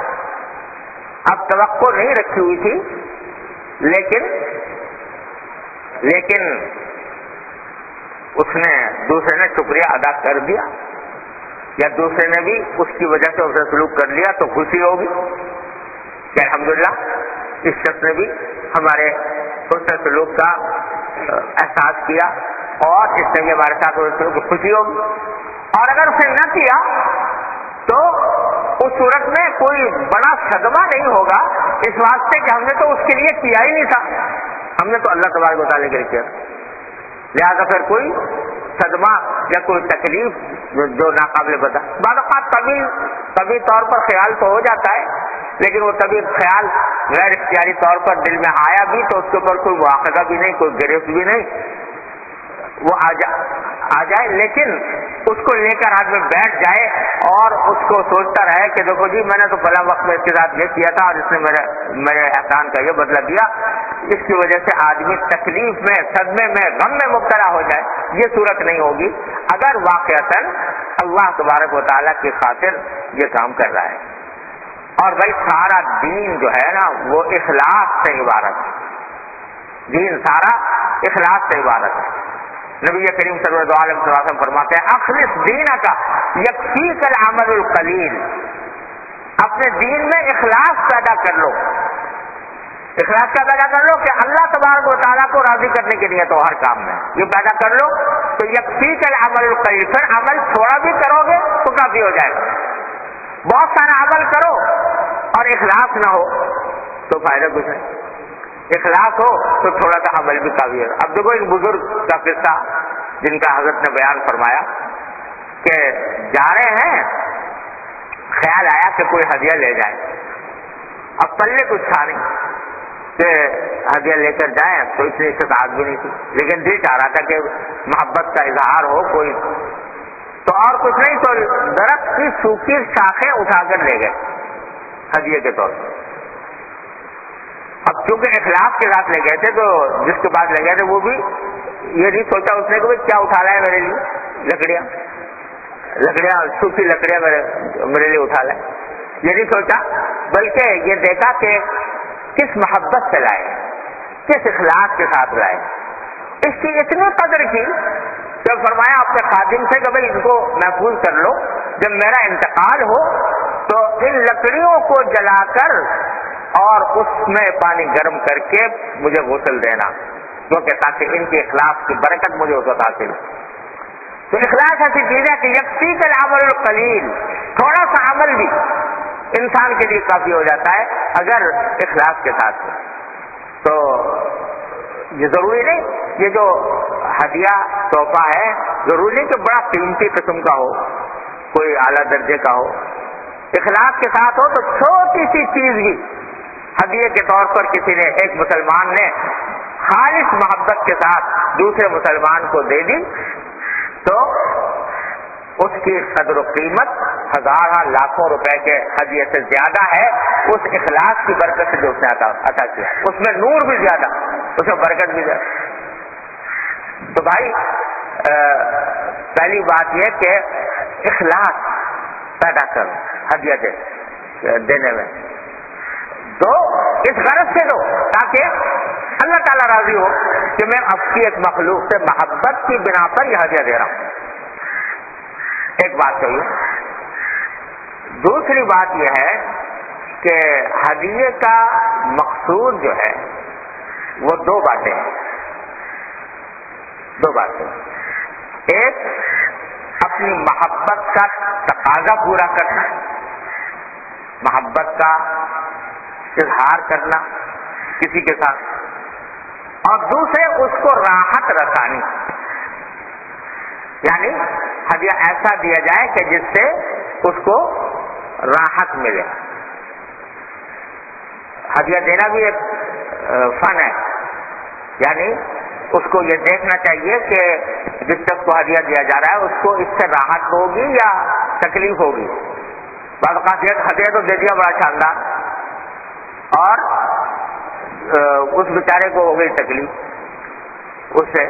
اب توقع نہیں رکھی ہوئی تھی لیکن اس نے دوسرے نے شکریہ ادا کر دیا یا دوسرے نے بھی اس کی وجہ سے اسے سلوک کر لیا تو خوشی ہوگی کہ الحمدللہ اس شخص نے بھی ہمارے حسن سلوک کا احساس کیا اور اس نے بھی ہمارے ساتھ خوشی ہوگی، اور اگر اس نے نہ کیا تو اس صورت میں کوئی بڑا صدمہ نہیں ہوگا، اس واسطے کہ ہم نے تو اس کے لیے کیا ہی نہیں تھا، ہم نے تو اللہ تبارک و تعالیٰ کے لیے کیا، لہذا پھر کوئی صدمہ یا کوئی تکلیف جو ناقابل بتا، بعض اوقات طبی طور پر خیال تو ہو جاتا ہے لیکن وہ طبی خیال غیر اختیاری طور پر دل میں آیا بھی تو اس کے اوپر کوئی مواخذہ بھی نہیں، کوئی گرفت بھی نہیں، وہ آ جائے لیکن اس کو لے کر آدمی بیٹھ جائے اور اس کو سوچتا رہے کہ دیکھو جی میں نے تو فلاں وقت میں اس کے ساتھ یہ کیا تھا اور اس نے میرے احسان کا یہ بدلہ دیا، اس کی وجہ سے آدمی تکلیف میں، صدمے میں، غم میں مبتلا ہو جائے، یہ صورت نہیں ہوگی اگر واقعتاً اللہ تبارک و تعالیٰ کی خاطر یہ کام کر رہا ہے۔ اور بھائی سارا دین جو ہے نا وہ اخلاص سے عبارت ہے، دین سارا اخلاص سے عبارت ہے۔ نبی کریم صلی اللہ علیہ وسلم فرماتے ہیں اخلص دینک یکفیک العمل القلیل، اپنے دین میں اخلاص پیدا کر لو، اخلاص کا پیدا کر لو کہ اللہ تبارک و تعالیٰ کو راضی کرنے کے لیے تو ہر کام میں یہ پیدا کر لو تو یکفیک العمل القلیل، پھر عمل تھوڑا بھی کرو گے تو کافی ہو جائے گا، بہت سارا عمل کرو اور اخلاص نہ ہو تو فائدہ کچھ نہیں، اخلاص ہو تو تھوڑا سا عمل بھی کافی ہے۔ اب دیکھو ایک بزرگ کا قصہ جن کا حضرت نے بیان فرمایا کہ جا رہے ہیں، خیال آیا کہ کوئی ہدیہ لے جائیں، اب پلے کچھ تھا نہیں کہ ہدیہ لے کر جائیں تو اتنی استطاعت بھی نہیں تھی، لیکن دل چاہ رہا تھا کہ محبت کا اظہار ہو، کوئی تو اور کچھ نہیں تو درخت کی سوکھی شاخیں اٹھا کر لے گئے ہدیے کے طور پر. اب چونکہ اخلاق کے ساتھ لے گئے تھے تو جس کے پاس لے گئے تھے وہ بھی یہ نہیں سوچا اس نے کہ کیا اٹھا رہا ہے میرے لیے, لکڑیاں سوکھی لکڑیاں میرے لیے اٹھا لائے, یہ نہیں سوچا, بلکہ یہ دیکھا کہ کس محبت سے لائے, کس اخلاق کے ساتھ لائے. اس کی اتنی قدر کی کہ فرمایا اپنے خادم سے کہ بھائی ان کو محفوظ کر لو, جب میرا انتقال ہو تو ان لکڑیوں کو جلا کر اور اس میں پانی گرم کر کے مجھے غسل دینا, کیونکہ تاکہ ان کے اخلاق کی برکت مجھے اس وقت حاصل. تو اخلاص ایسی چیز ہے کہ یکفی کا العمل القلیل, تھوڑا سا عمل بھی انسان کے لیے کافی ہو جاتا ہے اگر اخلاص کے ساتھ. تو یہ ضروری نہیں, یہ جو ہدیہ تحفہ ہے ضروری نہیں کہ بڑا قیمتی قسم کا ہو, کوئی اعلیٰ درجے کا ہو, اخلاص کے ساتھ ہو تو چھوٹی سی چیز بھی ہدیے کے طور پر کسی نے, ایک مسلمان نے خالص محبت کے ساتھ دوسرے مسلمان کو دے دی تو اس کی قدر و قیمت ہزاروں لاکھوں روپے کے ہدیے سے زیادہ ہے اس اخلاص کی برکت سے جو اس نے عطا کیا. اس میں نور بھی زیادہ, اس میں برکت بھی زیادہ. تو بھائی پہلی بات یہ کہ اخلاص پیدا کر ہدیہ دینے میں. دو اس غرض سے دو تاکہ اللہ تعالیٰ راضی ہو کہ میں اب کی ایک مخلوق سے محبت کی بنا پر یہ ہدیہ دے رہا ہوں. ایک بات تو یہ. دوسری بات یہ ہے کہ ہدیے کا مقصود جو ہے وہ دو باتیں ہیں. ایک اپنی محبت کا تقاضا پورا کرنا, محبت کا اظہار کرنا کسی کے ساتھ, اور دوسرے اس کو راحت رسانی, یعنی ہدیہ ایسا دیا جائے کہ جس سے اس کو راحت ملے. ہدیہ دینا بھی ایک فن ہے, یعنی اس کو یہ دیکھنا چاہیے کہ جس شخص کو ہدیہ دیا جا رہا ہے اس کو اس سے راحت ہوگی یا تکلیف ہوگی. بعض اوقات ہدیہ تو دے دیا بڑا شاندار اور اس بیچارے کو ہو گئی تکلیف. اس سے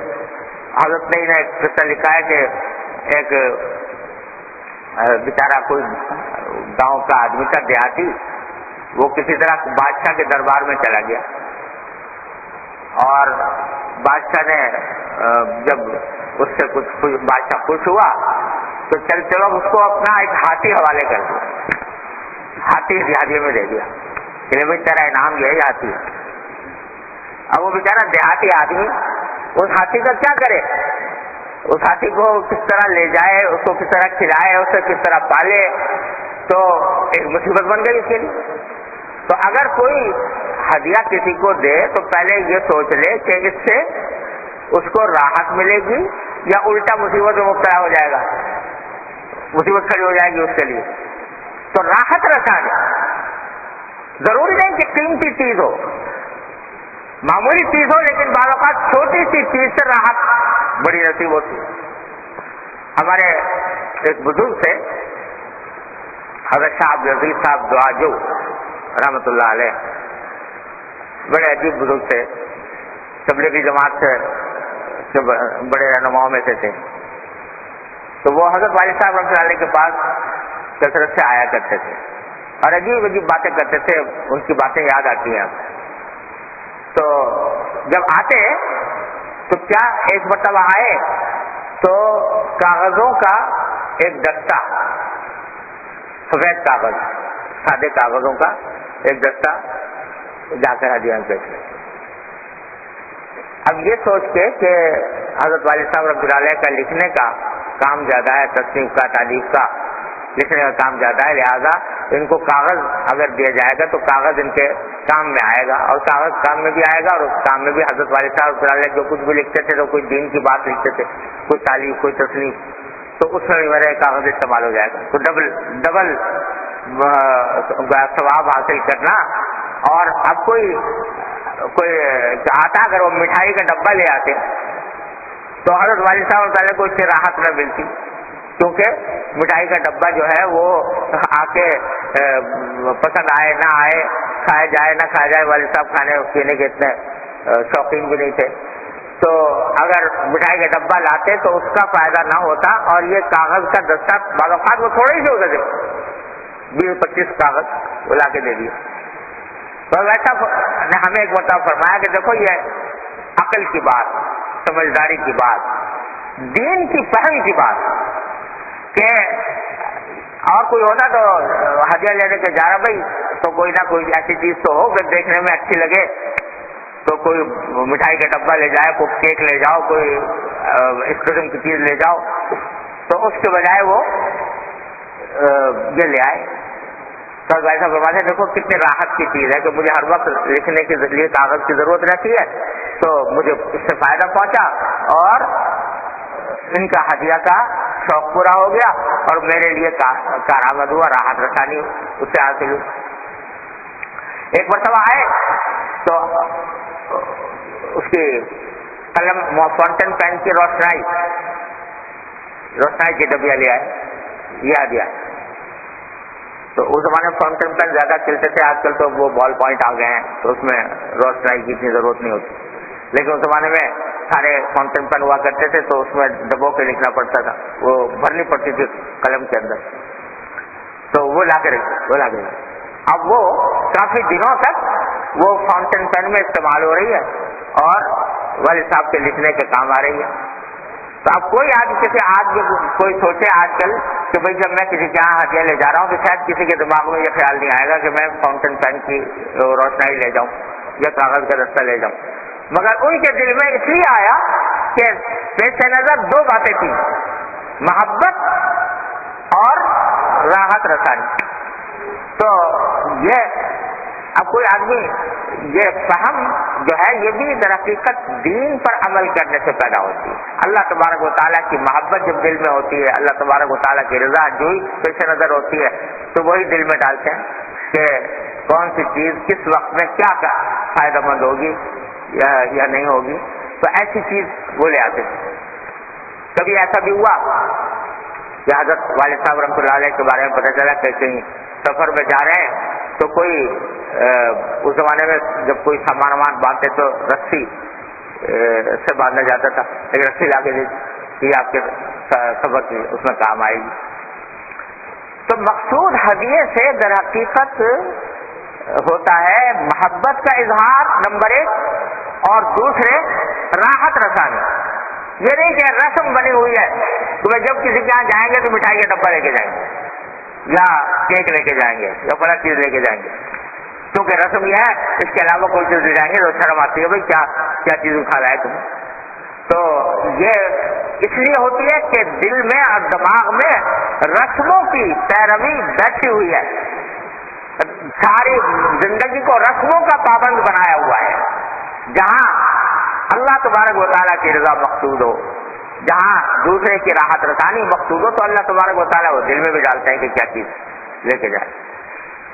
حضرت نے ایک قصہ لکھا ہے کہ ایک بیچارہ کوئی گاؤں کا آدمی کا دیہاتی, وہ کسی طرح بادشاہ کے دربار میں چلا گیا اور بادشاہ نے جب اس سے کچھ بادشاہ خوش ہوا تو چلو اس کو اپنا ایک ہاتھی حوالے کر دیا, ہاتھی ہدیے میں دے دیا کہ بھائی تیرا انعام یہ ہاتھی ہے. اب وہ بیچارہ دیہاتی آدمی اس ہاتھی کا کیا کرے, اس ہاتھی کو کس طرح لے جائے, اس کو کس طرح کھلائے, اسے کس طرح پالے, تو ایک مصیبت بن گئی اس کے لیے. تو اگر کوئی ہدیہ کسی کو دے تو پہلے یہ سوچ لے کہ اس سے اس کو راحت ملے گی یا الٹا مصیبت میں مبتلا ہو جائے گا, مصیبت کھڑی ہو جائے گی اس کے لیے. تو راحت رسانی, ضروری نہیں کہ قیمتی چیز ہو, معمولی چیز ہو, لیکن بعض اوقات چھوٹی سی چیز سے راحت بڑی نصیب ہوتی. ہمارے ایک بزرگ سے حضرت شاہ عبد العزیز صاحب دعاجو رحمۃ اللہ علیہ, بڑے عجیب بزرگ تھے, تبلیغی جماعت سے بڑے رہنماؤں میں سے تھے. تو وہ حضرت والد صاحب رحمۃ اللہ علیہ کے پاس کثرت سے آیا کرتے تھے اور عجیب عجیب باتیں کرتے تھے, ان کی باتیں یاد آتی ہیں. تو جب آتے تو کیا ایک مرتبہ آئے تو کاغذوں کا ایک دستہ, سفید کاغذ, سادے کاغذوں کا ایک دستہ جا کر ہدیہ میں پیش کیا. اب یہ سوچ کے کہ حضرت والد صاحب رحمۃ اللہ علیہ کا لکھنے کا کام زیادہ ہے, تصنیف کا, تالیف کا, لکھنے کا کام زیادہ ہے, لہذا ان کو کاغذ اگر دیا جائے گا تو کاغذ ان کے کام میں آئے گا, اور کاغذ کام میں بھی آئے گا, اور اس کام میں بھی حضرت والد صاحب رحمۃ اللہ علیہ جو کچھ بھی لکھتے تھے تو کوئی دین کی بات لکھتے تھے, کوئی تالیف, کوئی تصنیف, تو اس میں بھی میرا کاغذ استعمال ہو جائے گا. تو ڈبل ثواب حاصل کرنا. اور اب کوئی آتا, اگر وہ مٹھائی کا ڈبہ لے آتے تو حضرت والد صاحب رحمۃ اللہ علیہ کو اس سے راحت نہ ملتی, کیونکہ مٹھائی کا ڈبہ جو ہے وہ آ کے پسند آئے نہ آئے، کھایا جائے نہ کھایا جائے، والد صاحب کھانے پینے کے اتنے شوقین بھی نہیں تھے، تو اگر مٹھائی کا ڈبہ لاتے تو اس کا فائدہ نہ ہوتا، اور یہ کاغذ کا دستہ بعض اوقات وہ تھوڑے ہی سے ہوتے تھے، 20-25 کاغذ وہ لا کے دے دیے. تو ویسا نے ہمیں ایک مرتبہ فرمایا کہ دیکھو یہ عقل کی بات، سمجھداری کی بات، دین کی فہم کی بات، کہ اور کوئی ہوتا تو ہدیہ لینے کے جا رہا بھائی تو کوئی نہ کوئی ایسی چیز تو ہو کہ دیکھنے میں اچھی لگے، تو کوئی مٹھائی کا ڈبہ لے جائے، کوئی کیک لے جاؤ، کوئی اس قسم کی چیز لے جاؤ، تو اس کے بجائے وہ یہ لے آئے. تو ایسا فرماتے ہیں دیکھو کتنے راحت کی چیز ہے کہ مجھے ہر وقت لکھنے کے لیے کاغذ کی ضرورت رہتی ہے، تو مجھے اس سے فائدہ پہنچا اور ان کا ہدیہ کا شوق پورا ہو گیا اور میرے لیے کارآمد ہوا، راحت رسانی اس سے حاصل ہوئی. ایک مرتبہ آئے تو اس کی قلم فاؤنٹین پین کی روشنائی کی ڈبیا لے آئے، یہ ہدیہ. تو اس زمانے میں فاؤنٹین پین زیادہ چلتے تھے، آج کل تو وہ بال پوائنٹ آ گئے ہیں تو اس میں روشنائی کی اتنی ضرورت نہیں ہوتی، لیکن اس زمانے میں سارے فاؤنٹین پین ہوا کرتے تھے تو اس میں ڈبوں کے لکھنا پڑتا تھا، وہ بھرنی پڑتی تھی قلم کے اندر، تو وہ لا کے رکھی. اب وہ کافی دنوں تک وہ فاؤنٹین پین میں استعمال ہو رہی ہے اور والد صاحب کے لکھنے کے کام آ رہی ہے. تو اب کوئی سوچے آج کل کہ بھائی جب میں کسی کے یہاں ہدیہ لے جا رہا ہوں تو شاید کسی کے دماغ میں یہ خیال نہیں آئے گا کہ میں فاؤنٹین پین کی روشنائی لے جاؤں یا کاغذ کا دستہ لے جاؤں، مگر ان کے دل میں اس لیے آیا کہ پیش نظر دو باتیں تھیں، محبت اور راحت رسانی. تو یہ اب کوئی آدمی یہ فہم جو ہے یہ بھی در حقیقت دین پر عمل کرنے سے پیدا ہوتی ہے. اللہ تبارک و تعالیٰ کی محبت جب دل میں ہوتی ہے، اللہ تبارک و تعالیٰ کی رضا جوئی پیش نظر ہوتی ہے، تو وہی دل میں ڈالتے ہیں کہ کون سی چیز کس وقت میں کیا فائدہ مند ہوگی یا نہیں ہوگی، تو ایسی چیز وہ لے آتے تھے. کبھی ایسا بھی ہوا کہ حضرت والد صاحب رحمۃ اللہ علیہ کے بارے میں پتہ چلا کہ کہیں سفر میں جا رہے ہیں تو کوئی اس زمانے میں جب کوئی سامان باندھتے تو رسی سے باندھا جاتا تھا، ایک رسی لا کے یہ آپ کے سفر کی اس میں کام آئے گی. تو مقصود ہدیے سے در حقیقت ہوتا ہے محبت کا اظہار نمبر 1، اور دوسرے راحت رسانی. یہ نہیں کہ رسم بنی ہوئی ہے تو جب کسی کے یہاں جائیں گے تو مٹھائی کا ڈبہ لے کے جائیں گے یا کیک لے کے جائیں گے یا فلاں چیز لے کے جائیں گے، کیونکہ رسم یہ ہے، اس کے علاوہ کوئی چیز لے جائیں گے تو شرم آتی ہے بھائی کیا چیز اٹھا رہا ہے تم. تو یہ اس لیے ہوتی ہے کہ دل میں اور دماغ میں رسموں کی پیروی بیٹھی ہوئی ہے، ساری زندگی کو رسموں کا پابند بنایا ہوا ہے. جہاں اللہ تبارک و تعالیٰ کی رضا مقصود ہو، جہاں دوسرے کی راحت رسانی مقصود ہو، تو اللہ تبارک و تعالیٰ وہ دل میں بھی ڈالتے ہیں کہ کیا چیز لے کے جائے.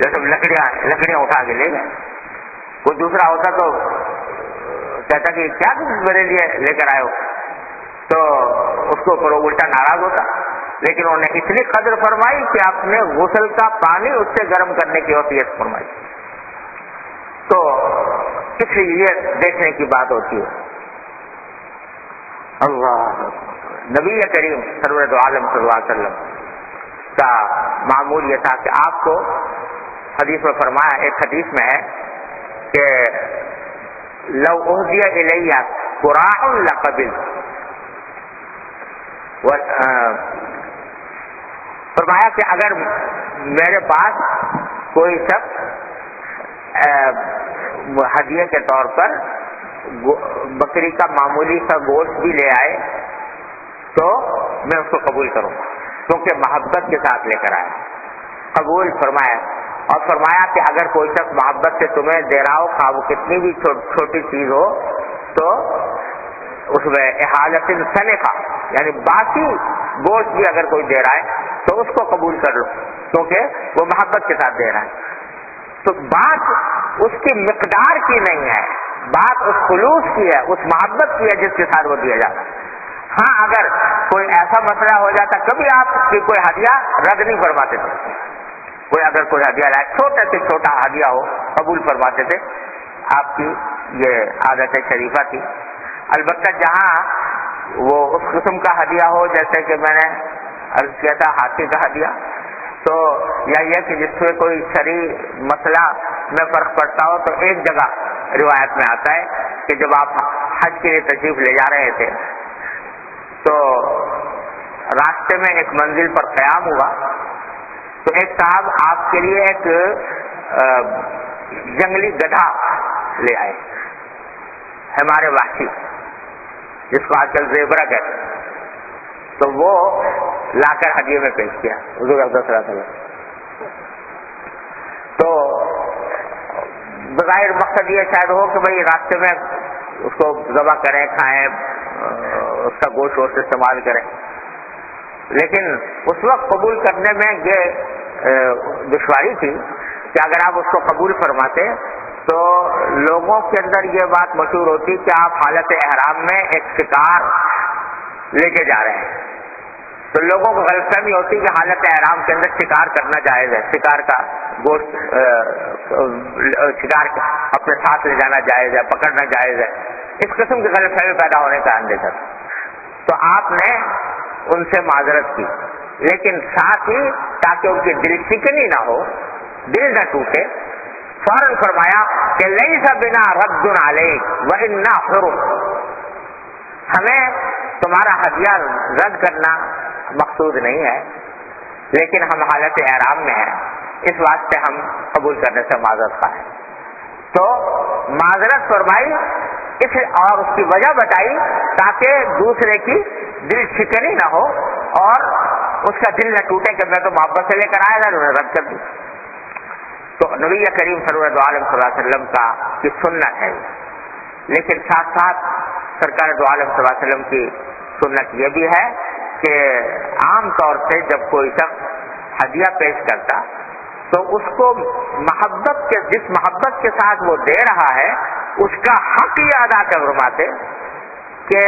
جیسے لکڑیاں اٹھا کے لے گئے، کوئی دوسرا ہوتا تو کہتا کہ کیا تم میرے لیے لے کر آئے ہو، تو اس کو اوپر الٹا ناراض ہوتا. لیکن انہوں نے اتنی قدر فرمائی کہ اپنے غسل کا پانی اس سے گرم کرنے کی وصیت فرمائی. تو اس لیے یہ دیکھنے کی بات ہوتی ہے. اللہ نبی کریم سرورت عالم صلی اللہ علیہ وسلم کا معمول یہ تھا کہ آپ کو حدیث میں فرمایا، ایک حدیث میں ہے کہ لو اہدی الیہ قراع لقبل، فرمایا کہ اگر میرے پاس کوئی شخص ہدیے کے طور پر بکری کا معمولی سا گوشت بھی لے آئے تو میں اس کو قبول کروں گا، کیونکہ محبت کے ساتھ لے کر آئے. قبول فرمایا، اور فرمایا کہ اگر کوئی شخص محبت سے تمہیں دے رہا ہو، خواہ وہ کتنی بھی چھوٹی چیز ہو، تو اس میں احالت سنخا یعنی باقی گوشت بھی اگر کوئی دے رہا ہے تو اس کو قبول کر لو، کیونکہ وہ محبت کے ساتھ دے رہا ہے. تو بات اس کی مقدار کی نہیں ہے، بات اس خلوص کی ہے، اس محبت کی ہے جس کے ساتھ وہ دیا جاتا ہے. ہاں اگر کوئی ایسا مسئلہ ہو جاتا، کبھی آپ کی کوئی ہدیہ رد نہیں فرماتے تھے، کوئی اگر کوئی ہدیہ لائے چھوٹے سے چھوٹا ہدیہ ہو قبول فرماتے تھے، آپ کی یہ عادت شریفہ تھی۔ البتہ جہاں وہ اس قسم کا ہدیہ ہو جیسے کہ میں نے عرض کیا تھا ہاتھی کا ہدیہ، تو یا یہ کہ جس میں کوئی شرعی مسئلہ میں فرق پڑتا ہو، تو ایک جگہ روایت میں آتا ہے کہ جب آپ حج کے لیے تشریف لے جا رہے تھے تو راستے میں ایک منزل پر قیام ہوا، تو ایک صاحب آپ کے لیے ایک جنگلی گدھا لے آئے، ہمارے وحشی جس کو آج کل زیبرا کہتے ہیں، تو وہ لا کر ہدیے میں پیش کیا حضور اقدس صلی اللہ علیہ وسلم۔ تو بظاہر مقصد یہ شاید ہو کہ بھائی راستے میں اس کو ذبح کریں، کھائیں، اس کا گوشت ووشت استعمال کریں، لیکن اس وقت قبول کرنے میں یہ دشواری تھی کہ اگر آپ اس کو قبول فرماتے تو لوگوں کے اندر یہ بات مشہور ہوتی کہ آپ حالت احرام میں ایک شکار لے کے جا رہے ہیں، تو لوگوں کو غلط فہمی ہوتی کہ حالت احرام کے اندر شکار کرنا جائز ہے، شکار کا گوشت شکار اپنے ساتھ لے جانا جائز ہے، پکڑنا جائز ہے، اس قسم کی غلط فہمی پیدا ہونے کا اندیشہ تھا۔ تو آپ نے ان سے معذرت کی، لیکن ساتھ ہی تاکہ ان کی دل شکنی نہ ہو، دل نہ ٹوٹے، فوراً فرمایا کہ لیس بنا رد علیک وإنا حرم، ہمیں تمہارا ہدیہ رد کرنا مقصود نہیں ہے، لیکن ہم حالت احرام میں ہیں، اس واسطے ہم قبول کرنے سے معذرت خواہ ہیں۔ تو معذرت فرمائی اور اس کی وجہ بتائی تاکہ دوسرے کی دل شکنی نہ ہو اور اس کا دل نہ ٹوٹے کہ میں تو محبت سے لے کر آیا تھا، انہوں نے رد کر دی۔ تو نبی کریم صلی اللہ علیہ وسلم کا کی سنت ہے، لیکن ساتھ ساتھ سرکار دو عالم صلی اللہ علیہ وسلم کی سنت یہ بھی ہے کہ عام طور سے جب کوئی شخص ہدیہ پیش کرتا تو اس کو جس محبت کے ساتھ وہ دے رہا ہے اس کا حق یہ ادا کر فرماتے کہ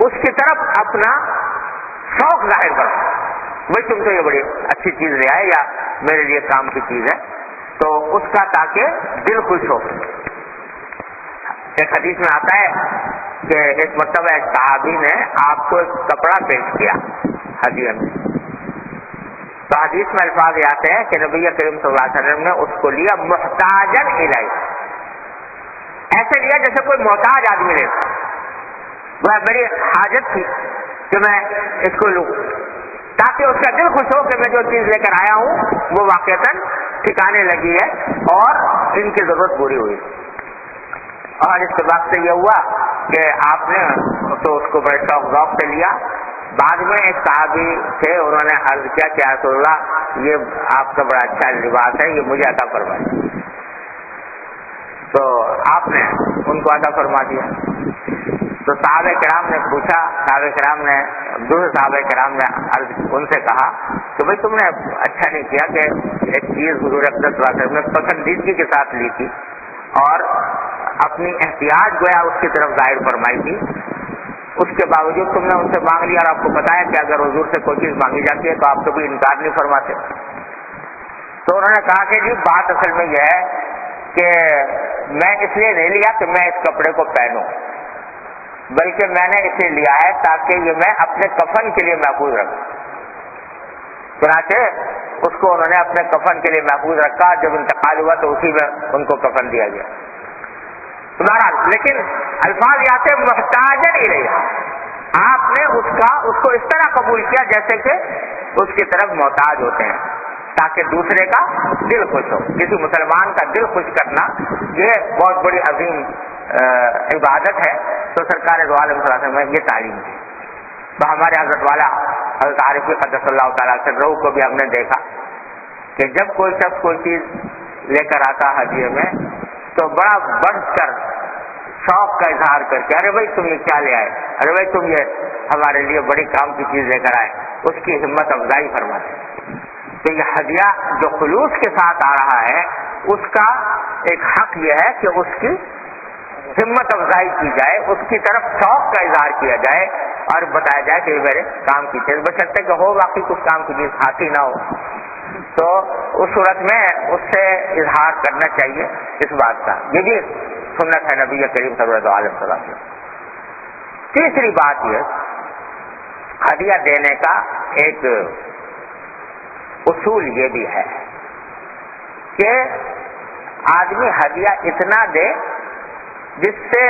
اس کی طرف اپنا شوق ظاہر کرو، بھائی تم تو یہ بڑی اچھی چیز لے آئے یا میرے لیے کام کی چیز ہے، تو اس کا تاکہ دل خوش ہو۔ ایک حدیث میں آتا ہے کہ ایک مرتبہ ایک صحابی نے آپ کو ایک کپڑا پیش کیا ہدیہ میں، تو حدیث میں الفاظ یہ آتے ہیں کہ نبی کریم صلی اللہ علیہ وسلم نے اس کو لیا محتاجن الیہ، ایسے لیا جیسے کوئی محتاج آدمی لیتا، وہ میری حاجت تھی کہ میں اس کو لوں تاکہ اس کا دل خوش ہو کہ میں جو چیز لے کر آیا ہوں وہ واقعتاً ٹھکانے لگی ہے اور ان کی ضرورت پوری ہوئی۔ اور اس کے بعد سے یہ ہوا کہ آپ نے تو اس کو بڑے شوق ذوق سے لیا۔ بعد میں ایک صحابی تھے، انہوں نے عرض کیا کہ یا رسول اللہ یہ آپ کا بڑا اچھا لباس ہے، یہ مجھے عطا فرمائے، تو آپ نے ان کو عطا فرما دیا۔ تو صحابہ کرام نے پوچھا، صحابہ کرام نے دوسرے صحابہ کرام نے ان سے کہا کہ بھائی تم نے اچھا نہیں کیا کہ ایک چیز حضور اقدس صلی اللہ علیہ وسلم نے پسندیدگی کے ساتھ لی تھی اور اپنی احتیاط گویا اس کی طرف ظاہر فرمائی تھی، اس کے باوجود تم نے ان سے مانگ لیا اور آپ کو بتایا کہ اگر حضور سے کوئی چیز مانگی جاتی ہے تو آپ کبھی انکار نہیں فرماتے۔ تو انہوں نے کہا کہ جی بات اصل میں یہ ہے کہ میں اس لیے نہیں لیا کہ میں اس کپڑے کو پہنوں، بلکہ میں نے اسے لیا ہے تاکہ یہ میں اپنے کفن کے لیے محفوظ رکھوں۔ چنانچہ اس کو انہوں نے اپنے کفن کے لیے محفوظ رکھا، جب انتقال ہوا تو اسی میں ان کو کفن دیا گیا۔ بہرحال لیکن الفاظ یہاں سے محتاجن الیہ، آپ نے اس کو اس طرح قبول کیا جیسے کہ اس کی طرف محتاج ہوتے ہیں تاکہ دوسرے کا دل خوش ہو۔ کسی مسلمان کا دل خوش کرنا یہ بہت بڑی عظیم عبادت ہے، تو سرکار دو عالم صلی اللہ علیہ وسلم نے یہ تعلیم دی۔ تو ہمارے حضرت والا حضرت عارفی قدس اللہ تعالیٰ سرہ کو بھی ہم نے دیکھا کہ جب کوئی شخص کوئی چیز لے کر آتا ہدیے میں تو بڑا بڑھ کر شوق کا اظہار کر کے ارے بھائی تم یہ کیا لے آئے، ارے بھائی تم یہ ہمارے لیے بڑی کام کی چیز لے کر آئے، اس کی ہمت افزائی فرماتے۔ تو یہ ہدیہ جو خلوص کے ساتھ آ رہا ہے اس کا ایک حق یہ ہے کہ اس کی ہمت افزائی کی جائے، اس کی طرف شوق کا اظہار کیا جائے اور بتایا جائے کہ یہ میرے کام کی چیز، بشرطے کہ ہو واقعی کچھ کام کی چیز ہاتھی نہ ہو، تو اس صورت میں اس سے اظہار کرنا چاہیے اس بات کا۔ یہ بھی سنت ہے نبی کریم صلی اللہ علیہ وسلم۔ تیسری بات یہ ہدیہ دینے کا ایک اصول یہ بھی ہے کہ آدمی ہدیہ اتنا دے جس سے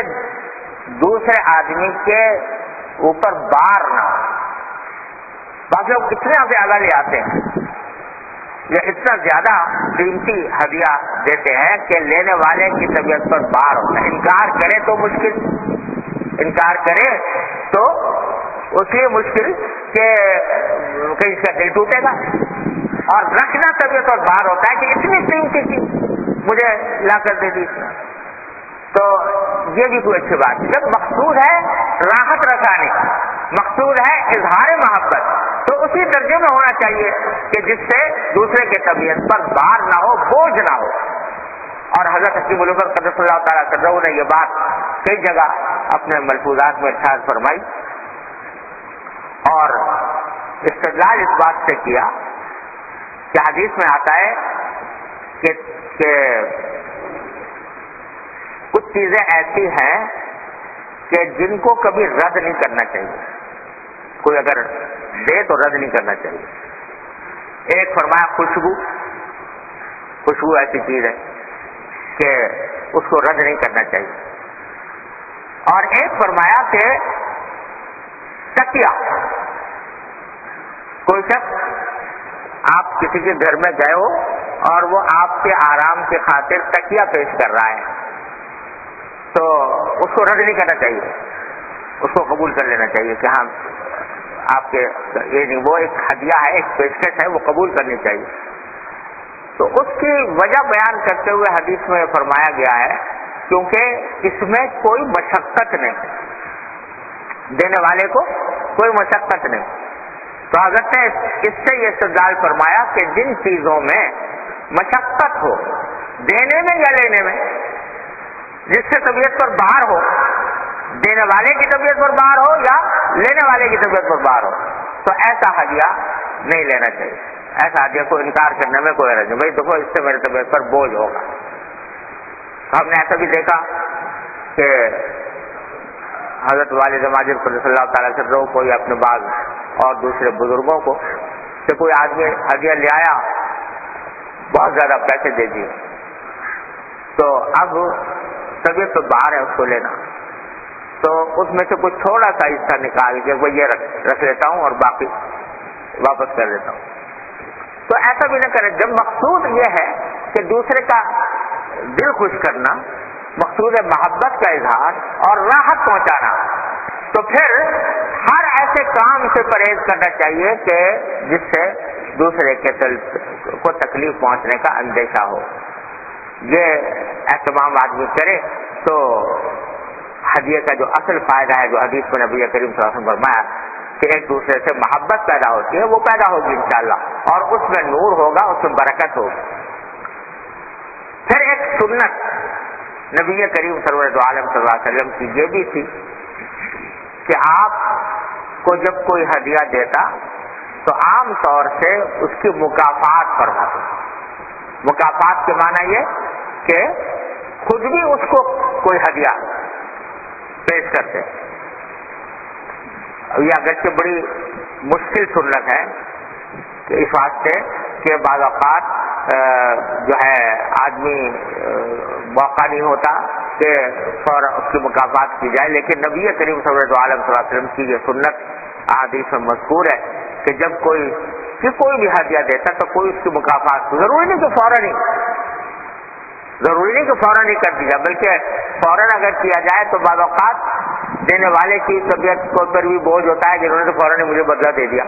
دوسرے آدمی کے اوپر بار نہ ہو۔ باقی لوگ اتنا زیادہ لے آتے ہیں یا اتنا زیادہ قیمتی ہدیہ دیتے ہیں کہ لینے والے کی طبیعت پر بار ہوتا ہے، انکار کرے تو مشکل، انکار کرے تو اس لیے مشکل کہ کہیں اس کا دل ٹوٹے گا، اور رکھنا طبیعت پر بار ہوتا ہے کہ اتنی قیمتی چیز مجھے لا کر دے دی۔ تو یہ بھی کوئی اچھی بات ہے۔ جب مقصود ہے راحت رسانی، مقصود ہے اظہار محبت، تو اسی درجے میں ہونا چاہیے کہ جس سے دوسرے کے طبیعت پر بار نہ ہو، بوجھ نہ ہو۔ اور حضرت حکیم الامت قدس اللہ تعالیٰ عنہ نے یہ بات کئی جگہ اپنے ملفوظات میں ارشاد فرمائی اور استدلال اس بات سے کیا کہ حدیث میں آتا ہے کہ کچھ چیزیں ایسی ہیں کہ جن کو کبھی رد نہیں کرنا چاہیے، کوئی اگر دے تو رد نہیں کرنا چاہیے۔ ایک فرمایا خوشبو، خوشبو ایسی چیز ہے کہ اس کو رد نہیں کرنا چاہیے، اور ایک فرمایا کہ تکیہ، کوئی شخص آپ کسی کے گھر میں گئے ہو اور وہ آپ کے آرام کی خاطر تکیہ پیش کر رہا ہے تو اس کو رد نہیں کرنا چاہیے، اس کو قبول کر لینا چاہیے کہ ہاں آپ کے یہ نہیں، وہ ایک ہدیہ ہے، ایک پیشکش ہے، وہ قبول کرنی چاہیے۔ تو اس کی وجہ بیان کرتے ہوئے حدیث میں فرمایا گیا ہے کیونکہ اس میں کوئی مشقت نہیں، دینے والے کو کوئی مشقت نہیں۔ تو حضرت نے اس سے یہ استدلال فرمایا کہ جن چیزوں میں مشقت ہو دینے میں یا لینے میں، جس سے طبیعت پر بار ہو، دینے والے کی طبیعت پر بار ہو یا لینے والے کی طبیعت پر بار ہو، تو ایسا ہدیہ نہیں لینا چاہیے، ایسا ہدیہ کو انکار کرنے میں کوئی حرج نہیں۔ بھائی دیکھو اس سے میری طبیعت پر بوجھ ہوگا۔ ہم نے ایسا بھی دیکھا کہ حضرت والد ماجد صلی اللہ تعالیٰ عنہ کوئی اپنے بعض اور دوسرے بزرگوں کو کہ کوئی آدمی ہدیہ لے آیا، بہت زیادہ پیسے دے دیے، تو اب طبیعت تو باہر ہے اس کو لینا، تو اس میں سے کچھ تھوڑا سا حصہ نکال کے وہ یہ رکھ لیتا ہوں اور باقی واپس کر دیتا ہوں۔ تو ایسا بھی نہ کرے۔ جب مقصود یہ ہے کہ دوسرے کا دل خوش کرنا، مقصود ہے محبت کا اظہار اور راحت پہنچانا، تو پھر ہر ایسے کام سے پرہیز کرنا چاہیے کہ جس سے دوسرے کے دل کو تکلیف پہنچنے کا اندیشہ ہو۔ یہ اہتمام آدمی کرے تو ہدیے کا جو اصل فائدہ ہے، جو حدیث میں نبی کریم صلی اللہ علیہ وسلم فرمایا کہ ایک دوسرے سے محبت پیدا ہوتی ہے، وہ پیدا ہوگی انشاءاللہ، اور اس میں نور ہوگا، اس میں برکت ہوگی۔ پھر ایک سنت نبی کریم سرور عالم صلی اللہ علیہ وسلم کی یہ بھی تھی کہ آپ کو جب کوئی ہدیہ دیتا تو عام طور سے اس کی مکافات فرماتے۔ مکافات کے معنی یہ کہ خود بھی اس کو کوئی ہدیہ پیش کرتے۔ یہ اگرچہ بڑی مشکل سنت ہے کہ اس واسطے کہ بعض اوقات جو ہے آدمی موقع نہیں ہوتا کہ فوراً اس کی مکافات کی جائے، لیکن نبی کریم صلی اللہ علیہ وسلم کی یہ سنت احادیث میں مذکور ہے کہ جب کوئی بھی ہدیہ دیتا تو کوئی اس کی مکافات، ضروری نہیں کہ فوراً ہی کر دی جائے، بلکہ فوراً اگر کیا جائے تو بعض اوقات دینے والے کی طبیعت کو پر بھی بوجھ ہوتا ہے کہ انہوں نے فوراً ہی مجھے بدلہ دے دیا۔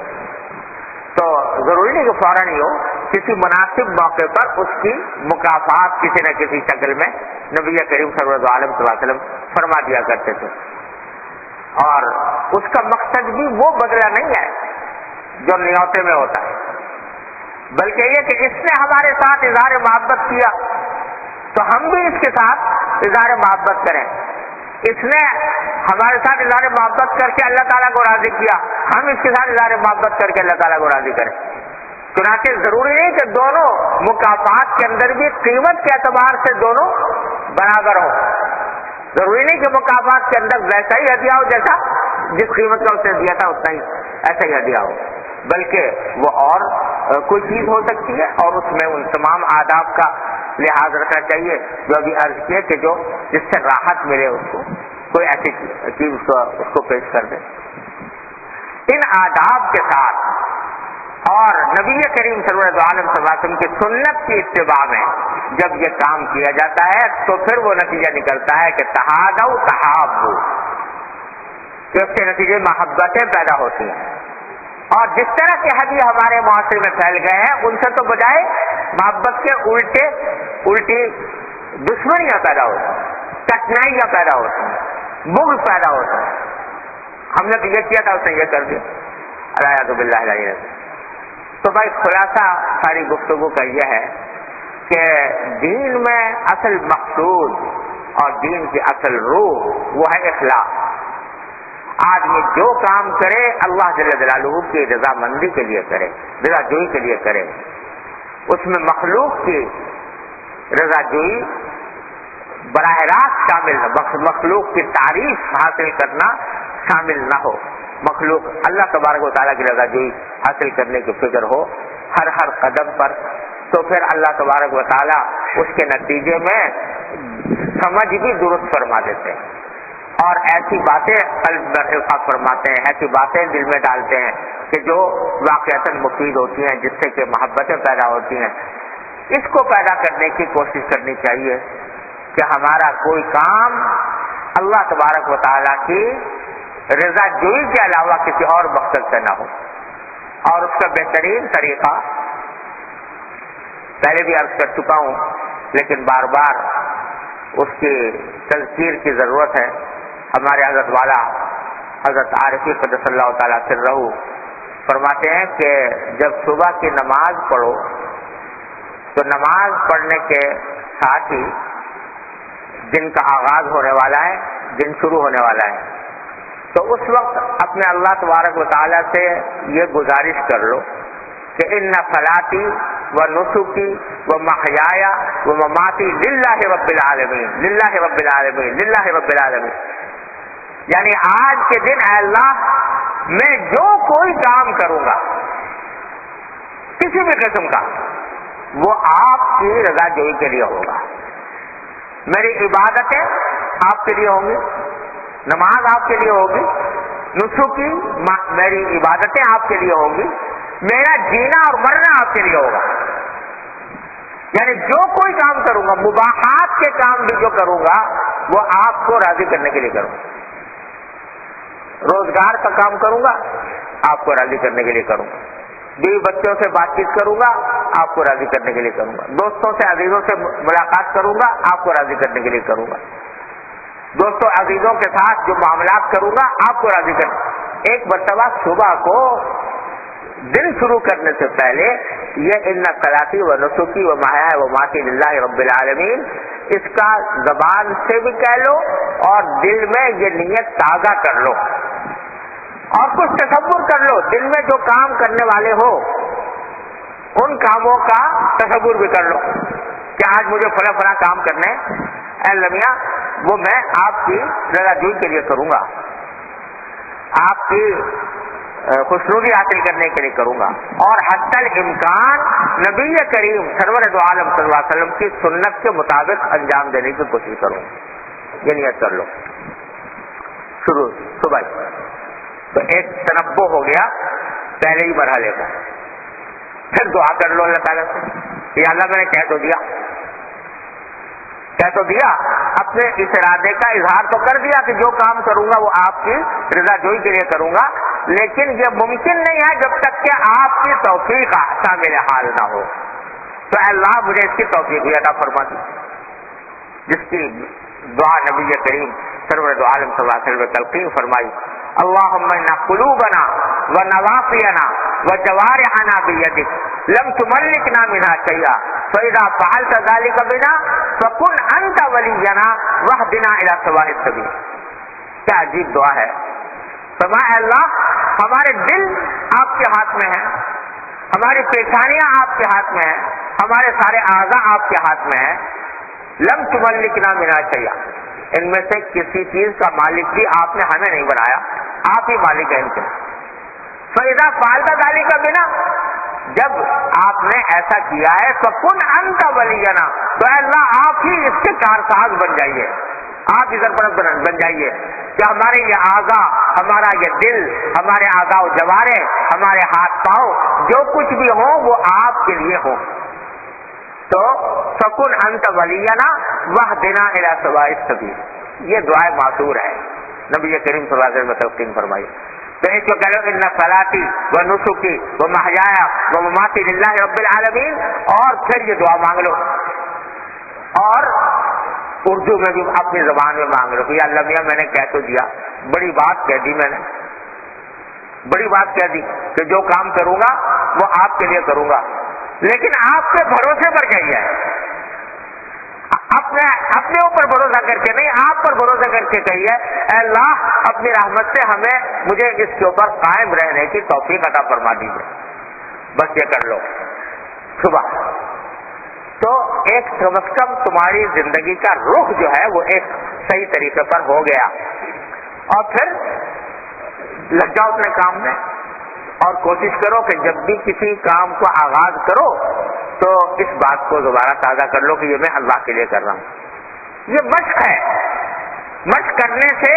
تو ضروری نہیں کہ فوراً ہی ہو، کسی مناسب موقع پر اس کی مکافات کسی نہ کسی شکل میں نبی کریم صلی اللہ علیہ وسلم فرما دیا کرتے تھے۔ اور اس کا مقصد بھی وہ بدلہ نہیں ہے جو نیوتے میں ہوتا ہے، بلکہ یہ کہ اس نے ہمارے ساتھ اظہار محبت کیا تو ہم بھی اس کے ساتھ اظہار محبت کریں۔ اس نے ہمارے ساتھ اظہار محبت کر کے اللہ تعالیٰ کو راضی کیا، ہم اس کے ساتھ اظہار محبت کر کے اللہ تعالیٰ کو راضی کریں۔ چنانچہ ضروری نہیں کہ دونوں مکافات کے اندر بھی قیمت کے اعتبار سے دونوں برابر ہو، ضروری نہیں کہ مکافات کے اندر ویسا ہی ہدیہ ہو جیسا جس قیمت کا اس نے دیا تھا اتنا ہی ایسا ہی ہدیہ ہو، بلکہ وہ اور کوئی چیز ہو سکتی ہے، اور اس میں ان تمام آداب کا لحاظ رکھنا چاہیے جو ابھی عرض کیے کہ جو جس سے راحت ملے اس کو، کوئی ایسی چیز اس کو پیش کر دے۔ ان آداب کے ساتھ اور نبی کریم صلی اللہ علیہ وسلم کی سنت کی اتباع میں جب یہ کام کیا جاتا ہے تو پھر وہ نتیجہ نکلتا ہے کہ تہادو تحابو، کہ اس کے نتیجے محبتیں پیدا ہوتی ہیں۔ اور جس طرح کے ہدیے ہمارے معاشرے میں پھیل گئے ہیں ان سے تو بجائے محبت کے الٹی دشمنیاں پیدا ہوتی ہیں، کٹنائیاں پیدا ہوتی ہیں، بغض پیدا ہوتا ہے۔ ہم نے تو یہ کیا تھا اس نے یہ کر دیا، الیاذ باللہ العلی۔ تو بھائی خلاصہ ساری گفتگو کا یہ ہے کہ دین میں اصل مقصود اور دین کی اصل روح وہ ہے اخلاص۔ آدمی جو کام کرے اللہ جل جلالہ کی رضامندی کے لیے کرے، رضا جوئی کے لیے کرے، اس میں مخلوق کی رضا جوئی براہ راست شامل نہ، مخلوق کی تعریف حاصل کرنا شامل نہ ہو، مخلوق اللہ تبارک و تعالیٰ کی رضا جوئی حاصل کرنے کی فکر ہو ہر قدم پر، تو پھر اللہ تبارک و تعالیٰ اس کے نتیجے میں سمجھ بھی درست فرما دیتے ہیں اور ایسی باتیں قلب میں القاء فرماتے ہیں، ایسی باتیں دل میں ڈالتے ہیں کہ جو واقعتاً مفید ہوتی ہیں، جس سے کہ محبتیں پیدا ہوتی ہیں۔ اس کو پیدا کرنے کی کوشش کرنی چاہیے کہ ہمارا کوئی کام اللہ تبارک و تعالیٰ کی رضا جوئی کے علاوہ کسی اور مقصد سے نہ ہو۔ اور اس کا بہترین طریقہ پہلے بھی عرض کر چکا ہوں لیکن بار بار اس کی تذکیر کی ضرورت ہے۔ ہمارے حضرت والا حضرت عارفی قدس اللہ تعالیٰ سرہ فرماتے ہیں کہ جب صبح کی نماز پڑھو تو نماز پڑھنے کے ساتھ ہی دن کا آغاز ہونے والا ہے، دن شروع ہونے والا ہے، تو اس وقت اپنے اللہ تبارک و تعالیٰ سے یہ گزارش کر لو کہ ان صلاتی و نسکی و محیایا و مماتی للہ رب العالمین، للہ رب العالمین، للہ رب العالمین، یعنی آج کے دن اے اللہ میں جو کوئی کام کروں گا کسی بھی قسم کا وہ آپ کی رضا جوئی کے لیے ہوگا، میری عبادتیں آپ کے لیے ہوں گی، نماز آپ کے لیے ہوگی، نسکی میری عبادتیں آپ کے لیے ہوں گی، میرا جینا اور مرنا آپ کے لیے ہوگا، یعنی جو کوئی کام کروں گا، مباحات کے کام بھی جو کروں گا وہ آپ کو راضی کرنے کے لیے کروں گا، روزگار کا کام کروں گا آپ کو راضی کرنے کے لیے کروں گا، بیوی بچوں سے بات چیت کروں گا آپ کو راضی کرنے کے لیے کروں گا، دوستوں سے عزیزوں سے ملاقات کروں گا آپ کو راضی کرنے کے لیے کروں گا، دوستوں عزیزوں کے ساتھ جو معاملات کروں گا آپ کو راضی کرنا۔ ایک مرتبہ صبح کو دن شروع کرنے سے پہلے یہ ان صلاتی و نسکی و محیایا و مماتی للہ رب العالمین، اس کا زبان سے بھی کہہ لو اور دل میں یہ نیت تازہ کر لو اور کچھ تصور کر لو، دل میں جو کام کرنے والے ہو ان کاموں کا تصور بھی کر لو کہ آج مجھے فلاں فلاں کام کرنے اے اللہ میاں وہ میں آپ کی رضا جوئی کے لیے کروں گا، آپ کی خوشنودی حاصل کرنے کے لیے کروں گا، اور حتی الامکان نبی کریم سرور دو عالم صلی اللہ علیہ وسلم کی سنت کے مطابق انجام دینے کی کوشش کروں گا، یہ نیت کر لو شروع صبح۔ تو ایک تنبہ ہو گیا پہلے ہی مرحلے کا، پھر دعا کر لو اللہ تعالیٰ سے، یا اللہ میں نے کہہ تو دیا اپنے اس ارادے کا اظہار تو کر دیا کہ جو کام کروں گا وہ آپ کی رضا جوئی کے لیے کروں گا، لیکن یہ ممکن نہیں ہے جب تک کہ آپ کی توفیق شامل حال نہ ہو، تو اے اللہ مجھے اس کی توفیق بھی عطا فرما دی، جس کی دعا نبی کریم سرور دو عالم صلی اللہ علیہ وسلم نے تلقین فرمائی، اللہم انا قلوبنا و نواصینا و جوارحنا بیدک لم تملکنا منها شیئا فاذا فعلت ذلك بنا فکن انت ولینا واہدنا الی سواء السبیل۔ کیا عجیب دعا ہے. فرمایا اللہ ہمارے دل آپ کے ہاتھ میں ہیں, ہماری پیشانیاں آپ کے ہاتھ میں ہیں, ہمارے سارے اعضاء آپ کے ہاتھ میں ہیں. لم تملکنا منا شیئا, ان میں سے کسی چیز کا مالک بھی آپ نے ہمیں نہیں بنایا, آپ ہی مالک ہیں ان کے. فَإِذَا فَعَلْتَ ذَلِكَ بِنَا, جب آپ نے ایسا کیا ہے تو کن انت ولینا, تو اللہ آپ ہی اس کے کارساز بن جائیے, آپ ادھر پر بن جائیے کہ ہمارے یہ اعضاء, ہمارا یہ دل, ہمارے اعضاء و جوارح, ہمارے ہاتھ پاؤں, جو کچھ بھی ہو وہ آپ کے لیے ہو. تو فکن انت ولینا واہدنا الی سواء السبیل, یہ دعا معصور ہے, نبی کریم صلی اللہ علیہ وسلم نے تلقین فرمائی. تو ایک تو کہہ لو ان صلاتی و نسکی و محیایا و مماتی للہ رب العالمین, اور پھر یہ دعا مانگ لو, اور اردو میں بھی اپنی زبان میں مانگ لو کہ یا اللہ میاں میں نے کہہ تو دیا, بڑی بات کہہ دی, میں نے بڑی بات کہہ دی کہ جو کام کروں گا وہ آپ کے لیے کروں گا, لیکن آپ کے بھروسے پر کہیے, اپنے اوپر بھروسہ کر کے نہیں, آپ پر بھروسہ کر کے کہیے اے اللہ اپنی رحمت سے مجھے اس کے اوپر قائم رہنے کی توفیق عطا فرما دیجیے, بس یہ کر لو صبح. تو ایک کم از کم تمہاری زندگی کا رخ جو ہے وہ ایک صحیح طریقے پر ہو گیا, اور پھر لگ جاؤ اپنے کام میں, اور کوشش کرو کہ جب بھی کسی کام کو آغاز کرو تو اس بات کو دوبارہ تازہ کر لو کہ یہ میں اللہ کے لیے کر رہا ہوں. یہ مشق ہے, مشق کرنے سے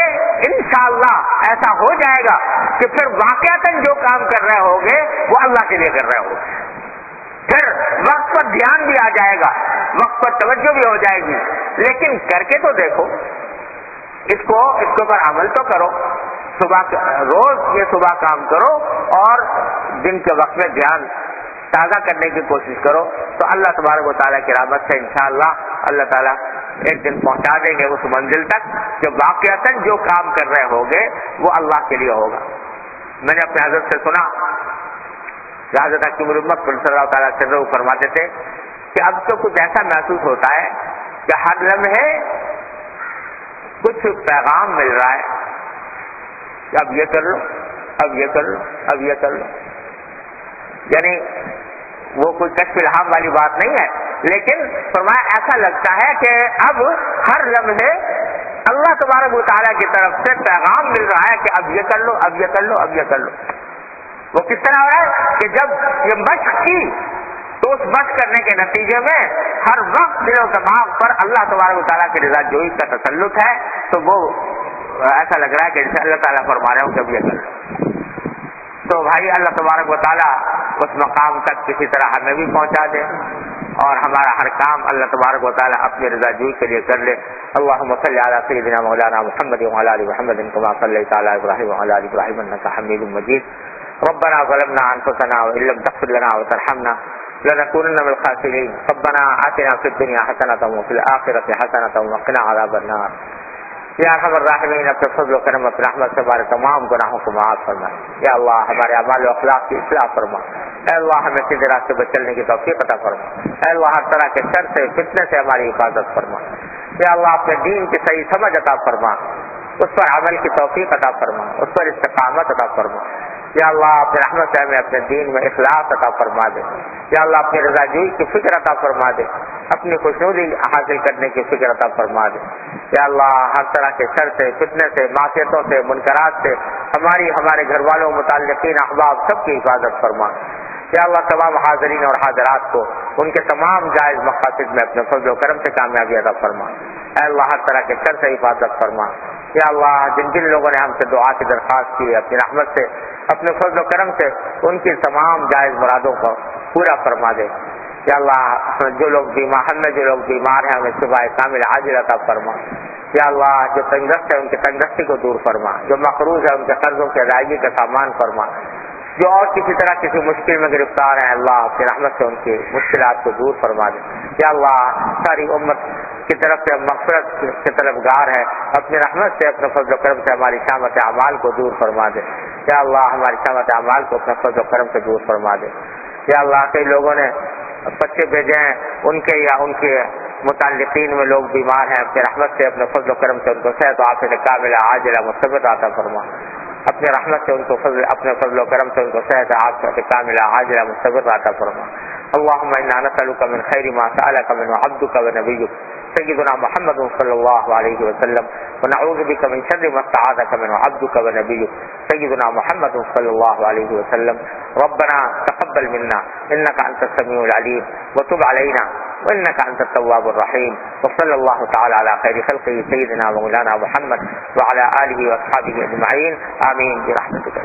انشاءاللہ ایسا ہو جائے گا کہ پھر واقعتاً جو کام کر رہے ہوگے وہ اللہ کے لیے کر رہے ہوگے, پھر وقت پر دھیان بھی آ جائے گا, وقت پر توجہ بھی ہو جائے گی. لیکن کر کے تو دیکھو, اس کے اوپر عمل تو کرو, روز یہ صبح کام کرو اور دن کے وقت میں دھیان تازہ کرنے کی کوشش کرو, تو اللہ تبارک و تعالیٰ کی رحمت سے انشاءاللہ اللہ تعالیٰ ایک دن پہنچا دیں گے اس منزل تک کہ واقعتاً جو کام کر رہے ہوگے وہ اللہ کے لیے ہوگا. میں نے اپنے حضرت سے سنا کہ حضرت حکیم الامت صلی اللہ تعالیٰ عنہ فرماتے تھے کہ اب تو کچھ ایسا محسوس ہوتا ہے کہ ہر لمحے کچھ پیغام مل رہا ہے کہ اب یہ کر لو, اب یہ کر لو, اب یہ کر لو. یعنی وہ کوئی کشف الہام والی بات نہیں ہے, لیکن فرمایا ایسا لگتا ہے کہ اب ہر لمحے اللہ تبارک و تعالیٰ کی طرف سے پیغام مل رہا ہے کہ اب یہ کر لو, اب یہ کر لو, اب یہ کر لو. وہ کس طرح ہو رہا ہے کہ جب یہ مشق کی تو اس مشق کرنے کے نتیجے میں ہر وقت دل و دماغ پر اللہ تبارک و تعالیٰ کی رضا جوئی کا تسلط ہے, تو وہ ایسا لگ رہا ہے کہ جیسے اللہ تعالیٰ فرما رہے ہوں کہ اب یہ کر لو. تو بھائی اللہ تبارک و تعالیٰ اس مقام تک کسی طرح ہمیں بھی پہنچا دے اور ہمارا ہر کام اللہ تبارک و تعالیٰ اپنی رضا جوئی کے لیے کر لے. اللہم صلی علی سیدنا مولانا محمد وعلی آل محمد کما صلیت علی ابراہیم وعلی آل ابراہیم انک حمید مجید. ربنا ظلمنا انفسنا وان لم تغفر لنا وترحمنا لنكونن من الخاسرین. ربنا آتنا فی الدنیا حسنة وفی الآخرة حسنة وقنا عذاب النار. یا ارحم الراحمین اپنے فضل و کرم اپنے رحمت سے ہمارے تمام گناہوں کو معاف فرما. یا اللہ ہمارے اعمال و اخلاق کی اصلاح فرما. اے اللہ ہمیں سیدھے راستے پر چلنے کی توفیق عطا فرما. اے اللہ ہر طرح کے شر سے فتنے سے ہماری حفاظت فرما. یا اللہ اپنے دین کی صحیح سمجھ عطا فرما, اس پر عمل کی توفیق عطا فرما, اس پر استقامت عطا فرما. یا اللہ اپنے رحمت سے ہمیں اپنے دین میں اخلاص عطا فرما دے. یا اللہ اپنی رضا جوئی کی فکر عطا فرما دے, اپنی خوشنودی حاصل کرنے کی فکر عطا فرما دے. یا اللہ ہر طرح کے شر سے, فتنے سے, معصیتوں سے, منکرات سے ہمارے گھر والوں, متعلقین, احباب سب کی حفاظت فرما. یا اللہ تمام حاضرین اور حاضرات کو ان کے تمام جائز مقاصد میں اپنے فضل و کرم سے کامیابی عطا فرما. اے اللہ ہر طرح کے شر سے حفاظت فرما. یا اللہ جن جن لوگوں نے ہم سے دعا کی درخواست کی اپنی رحمت سے, اپنے فضل و کرم سے ان کی تمام جائز مرادوں کو پورا فرما دے. یا اللہ جو لوگ بیمار ہیں ہمیں شفا کامل عاجل عطا فرما. یا اللہ جو تنگدست ہے ان کی تنگدستی کو دور فرما, جو مقروض ہے ان کے قرضوں کی ادائیگی کا سامان فرما, جو اور کسی طرح کسی مشکل میں گرفتار ہیں اللہ اپنی رحمت سے ان کی مشکلات کو دور فرما دے. یا اللہ ساری امت کی طرف سے مغفرت کے طلبگار ہے, اپنی رحمت سے اپنے فضل و کرم سے ہماری شامت اعمال کو دور فرما دے. یا اللہ ہماری شامت اعمال کو اپنے فضل و کرم سے دور فرما دے. یا اللہ کئی لوگوں نے بچے بھیجے ہیں, ان کے یا ان کے متعلقین میں لوگ بیمار ہیں اپنے رحمت سے اپنے فضل و کرم سے ان کو صحت و عافیت کاملہ عاجلہ مستمر عطا فرما. اپنے رحمت سے ان کو اپنے فضل و کرم سے ان کو صحت عافیت کاملہ عاجلہ مستمر عطا فرما. اللهم انا نسألك من خير ما سألك منه عبدك ونبيك سيدنا محمد صلى الله عليه وسلم ونعوذ بك من شر ما استعاذك منه عبدك ونبيك سيدنا محمد صلى الله عليه وسلم. ربنا تقبل منا انك انت السميع العليم وتب علينا وانك انت التواب الرحيم. وصلى الله تعالى على خير خلقه سيدنا ومولانا محمد وعلى اله واصحابه اجمعين. آمين برحمتك.